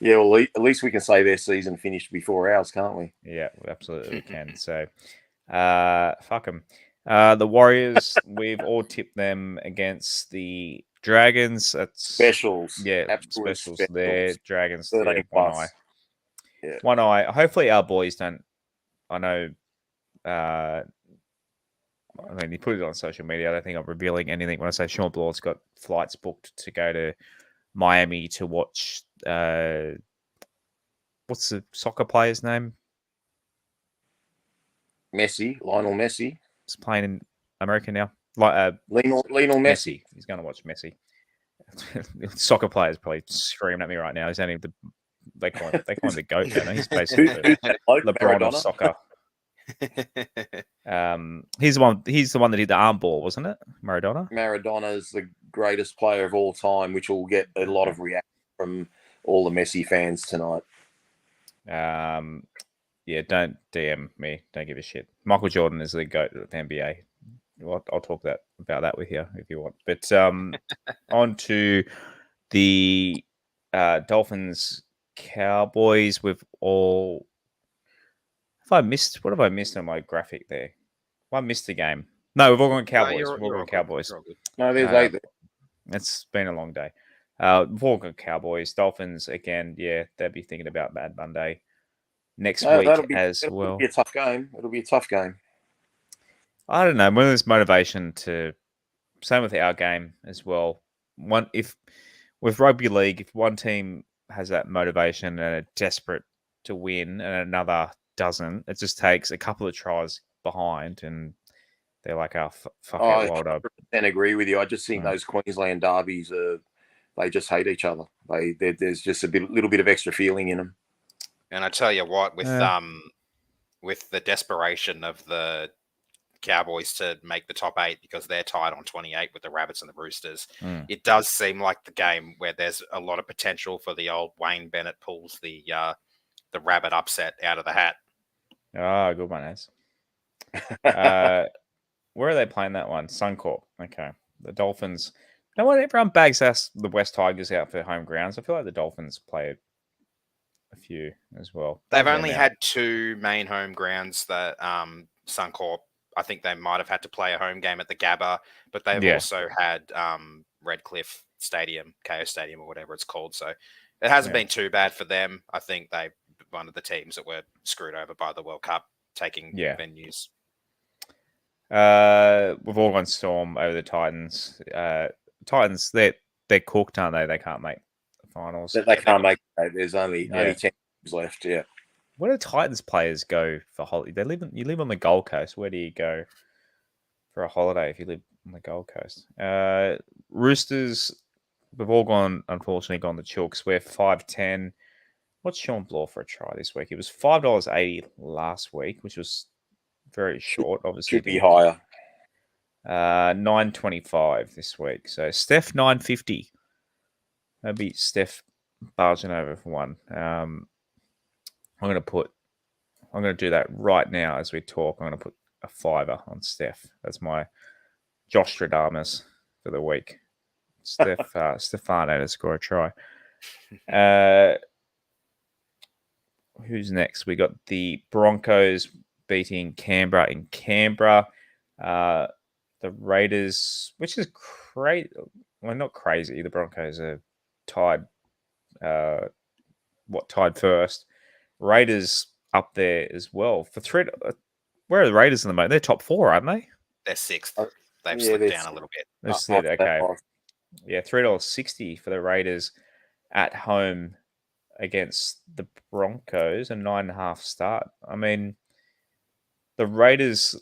Yeah, well, at least we can say their season finished before ours, can't we? Yeah, absolutely we can. So, fuck them. The Warriors, we've all tipped them against the Dragons. That's specials. Yeah, absolute specials there. Dragons, 13 one eye. Yeah. One eye. Hopefully our boys don't. I know. I mean, he put it on social media. I don't think I'm revealing anything when I say Sean Blaw's got flights booked to go to Miami to watch. What's the soccer player's name? Lionel Messi. He's playing in America now. Lionel Messi. He's going to watch Messi. Soccer players probably screaming at me right now. He's only they call him the GOAT. Don't they? He's basically the LeBron of soccer. He's the one that did the arm ball, wasn't it? Maradona is the greatest player of all time, which will get a lot of reaction from all the Messi fans tonight. Yeah, don't DM me. Don't give a shit. Michael Jordan is the GOAT of the NBA. I'll talk about that with you if you want. But on to the Dolphins Cowboys. What have I missed on my graphic there? Well, I missed the game. No, we've all gone Cowboys. We've all gone Cowboys. No, there's 8 there. It's been a long day. We've all gone Cowboys. Dolphins, again, yeah, they'll be thinking about Bad Monday next week as well. It'll be a tough game. It'll be a tough game. I don't know. When there's motivation to... Same with our game as well. With rugby league, if one team has that motivation and are desperate to win and another doesn't, it just takes a couple of tries behind and they're like, oh, fuck it, wild up. I 100% agree with you. I just think those Queensland derbies, they just hate each other. There's just little bit of extra feeling in them. And I tell you what, with the desperation of the Cowboys to make the top 8 because they're tied on 28 with the Rabbits and the Roosters, it does seem like the game where there's a lot of potential for the old Wayne Bennett pulls the Rabbit upset out of the hat. Oh, good one, Ez. Where are they playing that one? Suncorp. Okay. The Dolphins. You know what? Everyone bags us the West Tigers out for home grounds. I feel like the Dolphins play a few as well. They've only had 2 main home grounds that Suncorp. I think they might have had to play a home game at the Gabba, but they've also had Redcliffe Stadium, KO Stadium, or whatever it's called. So it hasn't been too bad for them. I think they one of the teams that were screwed over by the World Cup taking venues. We've all gone Storm over the Titans. Titans, they're cooked, aren't they? They can't make the finals. They can't make it. There's only 10 games left. Yeah. Where do Titans players go for holiday? You live on the Gold Coast. Where do you go for a holiday if you live on the Gold Coast? Roosters, we've all unfortunately gone the Chooks. We're 5-10. What's Sean Bloor for a try this week? It was $5.80 last week, which was very short. Obviously, Should be higher. $9.25 this week. So Steph $9.50. Maybe Steph barging over for one. I'm going to do that right now as we talk. I'm going to put a $5 on Steph. That's my Robstrdamous for the week. Stefano to score a try. Who's next? We got the Broncos beating Canberra in Canberra. The Raiders, which is crazy. Well, not crazy. The Broncos are tied. Tied first? Raiders up there as well. Where are the Raiders in the moment? They're top 4, aren't they? They're 6th. They've slipped down a little bit. They've slid. Okay. Yeah, $3.60 for the Raiders at home against the Broncos, a 9.5 start. I mean, the Raiders,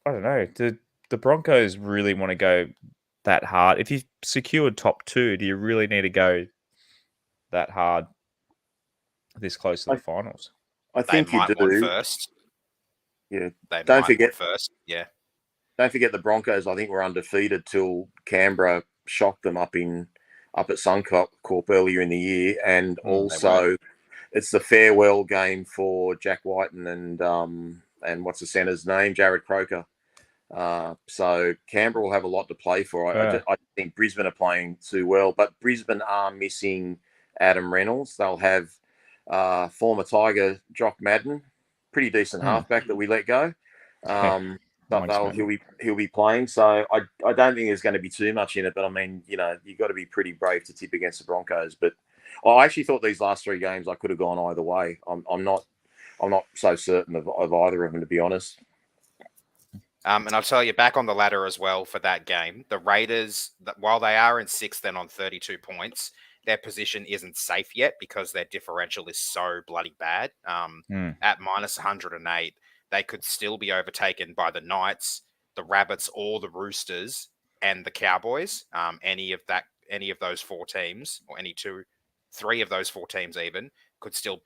I don't know. Do the Broncos really want to go that hard? If you secured top 2, do you really need to go that hard this close to the finals? I think they might you do. want first. Yeah. Don't forget first. Yeah. Don't forget the Broncos. I think were undefeated till Canberra shocked them up at Suncorp earlier in the year, and also it's the farewell game for Jack Whiten and what's the centre's name, Jared Croker. So Canberra will have a lot to play for. I think Brisbane are playing too well, but Brisbane are missing Adam Reynolds. They'll have former Tiger Jock Madden, pretty decent halfback that we let go. But he'll be playing. So I don't think there's going to be too much in it. But I mean, you've got to be pretty brave to tip against the Broncos. But I actually thought these last 3 games I could have gone either way. I'm not so certain of either of them, to be honest. And I'll tell you, back on the ladder as well for that game, the Raiders, while they are in 6th and on 32 points, their position isn't safe yet because their differential is so bloody bad. At minus 108, they could still be overtaken by the Knights, the Rabbits, or the Roosters and the Cowboys. Any of those 4 teams, or 3 of those 4 teams even, could still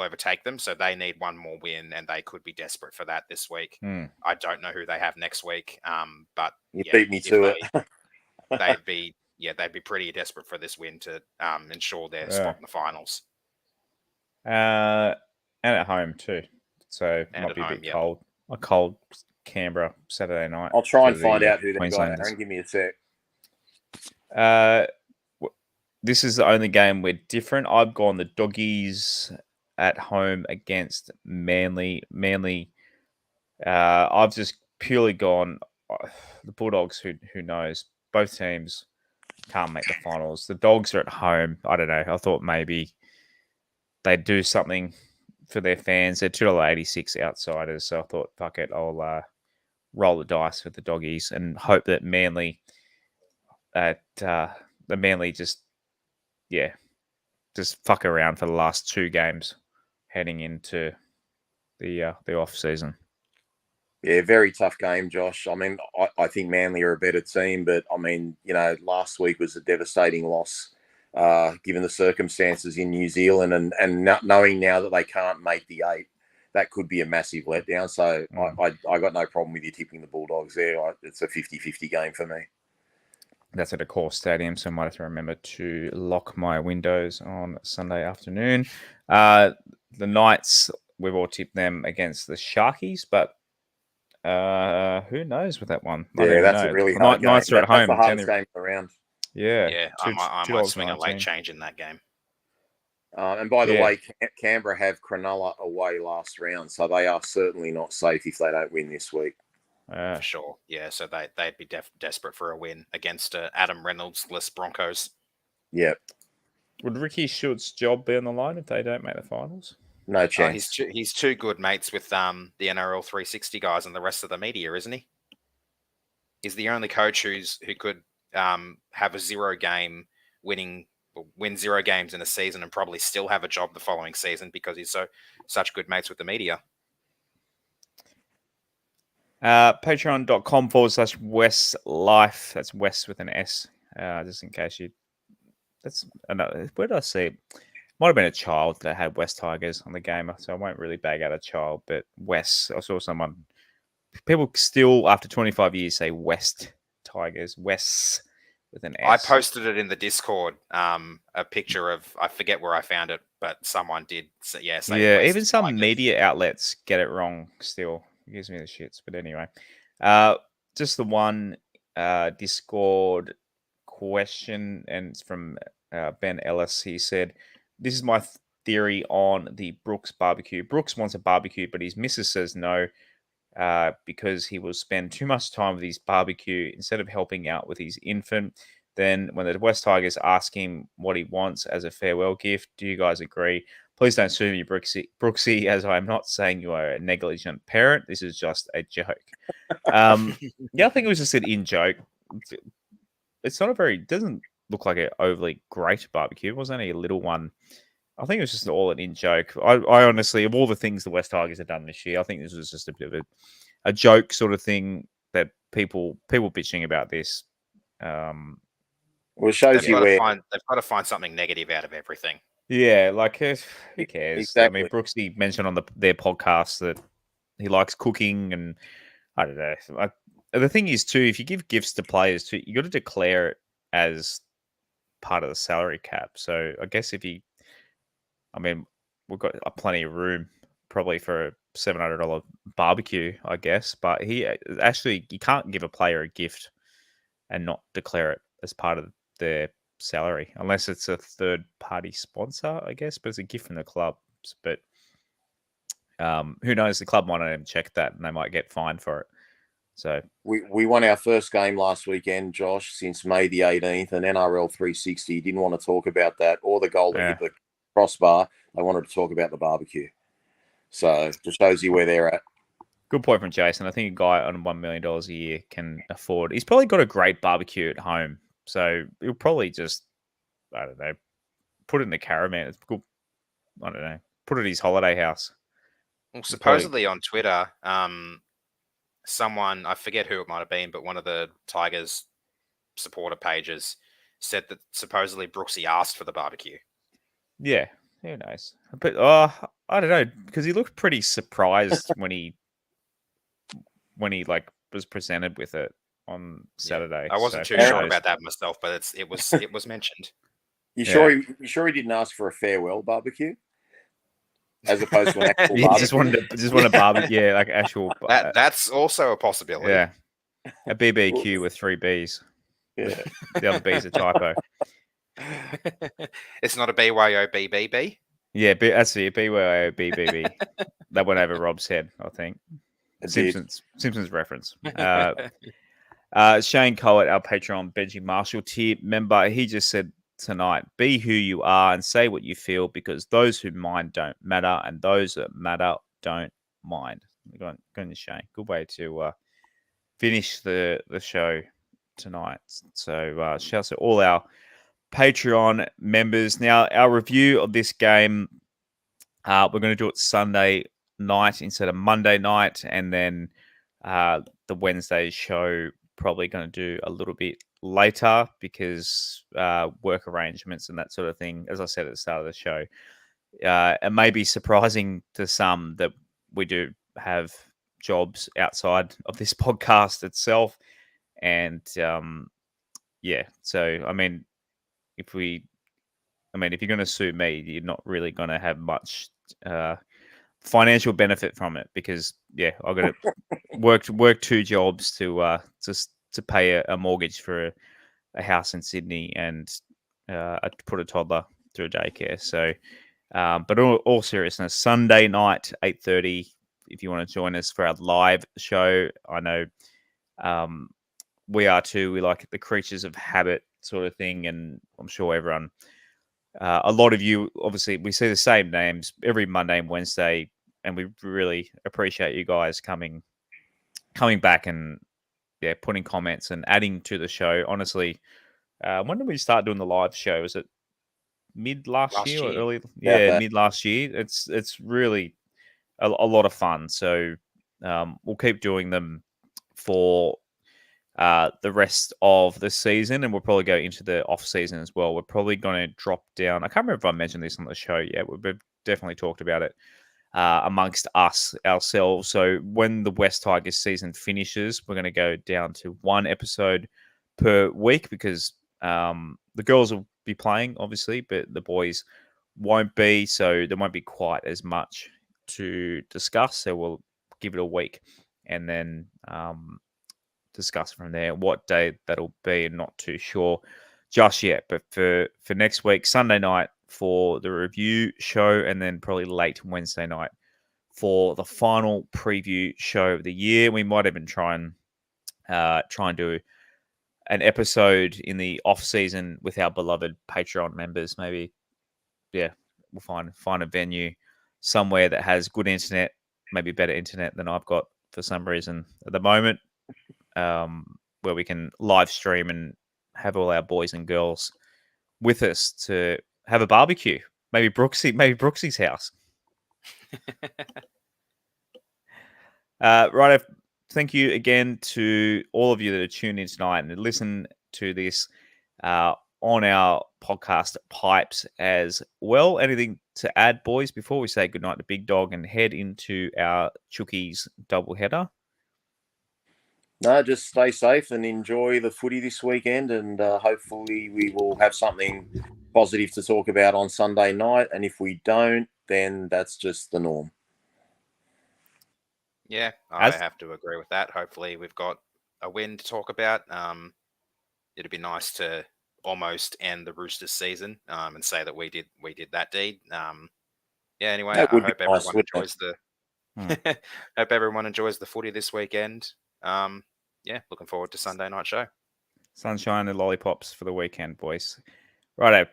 overtake them. So they need one more win, and they could be desperate for that this week. I don't know who they have next week, but you beat me to it. They'd be pretty desperate for this win to ensure their spot in the finals. And at home too. So it might be a bit cold. A cold Canberra Saturday night. I'll try and find out who they got, Aaron. Give me a sec. This is the only game we're different. I've gone the Doggies at home against Manly. Manly, I've just purely gone the Bulldogs. Who knows? Both teams can't make the finals. The Dogs are at home. I don't know. I thought maybe they'd do something for their fans. They're $2.86 outsiders. So I thought, fuck it, I'll roll the dice with the Doggies and hope that Manly just fuck around for the last 2 games heading into the off season. Yeah, very tough game, Josh. I mean, I think Manly are a better team, but I mean, last week was a devastating loss, given the circumstances in New Zealand, and knowing now that they can't make the 8, that could be a massive letdown. So I got no problem with you tipping the Bulldogs there. It's a 50-50 game for me. That's at a core stadium, so I might have to remember to lock my windows on Sunday afternoon. The Knights, we've all tipped them against the Sharkies, but who knows with that one? Yeah, that's a really hard game. Knights are at home. That's the hardest game around. Yeah, I might swing a late change in that game. And by the way, Canberra have Cronulla away last round, so they are certainly not safe if they don't win this week. For sure. Yeah, so they'd be desperate for a win against Adam Reynolds-less Broncos. Yep. Would Ricky Schultz's job be on the line if they don't make the finals? No chance. He's too good mates with the NRL 360 guys and the rest of the media, isn't he? He's the only coach who could have a 0-game winning win 0 games in a season and probably still have a job the following season because he's such good mates with the media. Patreon.com/WestsLife. That's West with an S. Just in case you. That's another. Where did I see it? Might have been a child that had West Tigers on the game, so I won't really bag out a child. But West, I saw someone. People still, after 25 years, say West Tigers. West with an S. I posted it in the Discord. A picture of, I forget where I found it, but someone did. Say West even some Tigers. media outlets get it wrong. Still, it gives me the shits. But anyway, just the one Discord question, and it's from Ben Ellis. He said, "This is my theory on the Brooks barbecue. Brooks wants a barbecue, but his missus says no." Because he will spend too much time with his barbecue instead of helping out with his infant. Then when the West Tigers ask him what he wants as a farewell gift, do you guys agree? Please don't sue me, Brooksy, as I'm not saying you are a negligent parent. This is just a joke. I think it was just an in-joke. It's not doesn't look like an overly great barbecue. It was only a little one. I think it was just all an in-joke. I honestly, of all the things the West Tigers have done this year, I think this was just a bit of a joke sort of thing that people bitching about this. Well, it shows you where they've got to find something negative out of everything. Yeah, like who cares? Exactly. I mean, Brooksy mentioned on their podcast that he likes cooking, and I don't know. The thing is too, if you give gifts to players too, you got to declare it as part of the salary cap. So I guess I mean, we've got plenty of room probably for a $700 barbecue, I guess. But you can't give a player a gift and not declare it as part of their salary, unless it's a third-party sponsor, I guess. But it's a gift from the club. But who knows? The club might not even check that, and they might get fined for it. So we won our first game last weekend, Josh, since May the 18th, and NRL 360 didn't want to talk about that or the goal that hit the crossbar. They wanted to talk about the barbecue. So it just shows you where they're at. Good point from Jason. I think a guy on $1 million a year can afford. He's probably got a great barbecue at home, so he'll probably just, I don't know, put it in the caravan. It's good. I don't know. Put it at his holiday house. Well, supposedly on Twitter, someone, I forget who it might have been, but one of the Tigers supporter pages said that supposedly Brooksy asked for the barbecue. Yeah, who knows? But I don't know, because he looked pretty surprised when he like was presented with it on Saturday. I wasn't too sure about that myself, but it was mentioned. You sure he didn't ask for a farewell barbecue? As opposed to an actual barbecue. just wanted a barbecue, like actual. That's also a possibility. Yeah, a BBQ with 3 Bs. Yeah, the other B's a typo. It's not a BYOBBB. Yeah, that's it. BYOBBB. That went over Rob's head, I think. Simpsons reference. Shane Coet, our Patreon Benji Marshall tier member, he just said tonight, be who you are and say what you feel, because those who mind don't matter, and those that matter don't mind. Going to Shane. Good way to finish the show tonight. So shouts to all our Patreon members. Now, our review of this game, we're going to do it Sunday night instead of Monday night, and then the Wednesday show probably going to do a little bit later because work arrangements and that sort of thing. As I said at the start of the show, it may be surprising to some that we do have jobs outside of this podcast itself, and so I mean, if you're going to sue me, you're not really going to have much financial benefit from it, because I've got to work 2 jobs to pay a mortgage for a house in Sydney, and put a toddler through daycare. So, but all seriousness, Sunday night 8:30. If you want to join us for our live show, I know we are too. We like the creatures of habit sort of thing, and I'm sure everyone. A lot of you, obviously, we see the same names every Monday and Wednesday, and we really appreciate you guys coming back and putting comments and adding to the show. Honestly, when did we start doing the live show? Was it mid last year or early, that. mid last year. It's really a lot of fun. So we'll keep doing them for the rest of the season, and we'll probably go into the off season as well. We're probably going to drop down. I can't remember if I mentioned this on the show yet. We've definitely talked about it amongst us ourselves. So when the West Tigers season finishes, we're going to go down to one episode per week because the girls will be playing, obviously, but the boys won't be. So there won't be quite as much to discuss. So we'll give it a week and then discuss from there. What day that'll be, I'm not too sure just yet. But for next week, Sunday night for the review show, and then probably late Wednesday night for the final preview show of the year. We might even try and do an episode in the off season with our beloved Patreon members. Maybe, we'll find a venue somewhere that has good internet, maybe better internet than I've got for some reason at the moment, where we can live stream and have all our boys and girls with us to have a barbecue. Maybe Brooksy's house. Right. Thank you again to all of you that are tuned in tonight and listen to this on our podcast Pipes as well. Anything to add, boys, before we say goodnight to Big Dog and head into our Chookies doubleheader? No, just stay safe and enjoy the footy this weekend, and hopefully we will have something positive to talk about on Sunday night. And if we don't, then that's just the norm. Yeah, I have to agree with that. Hopefully we've got a win to talk about. It'd be nice to almost end the Roosters season and say that we did that deed. Anyway, I hope everyone enjoys hope everyone enjoys the footy this weekend. Looking forward to Sunday night show. Sunshine and lollipops for the weekend, boys. Righto.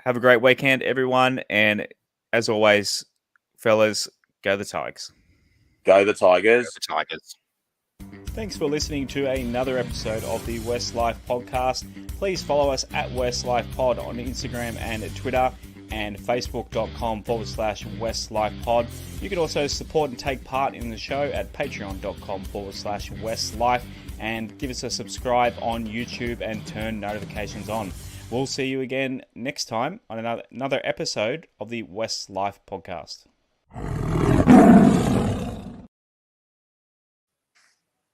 Have a great weekend, everyone. And as always, fellas, go the Tigers. Go the Tigers. Go the Tigers. Thanks for listening to another episode of the WestsLife Podcast. Please follow us at WestsLife Pod on Instagram and Twitter, and facebook.com/WestsLifePod. You can also support and take part in the show at patreon.com/WestsLife, and give us a subscribe on YouTube and turn notifications on. We'll see you again next time on another episode of the WestsLife Podcast.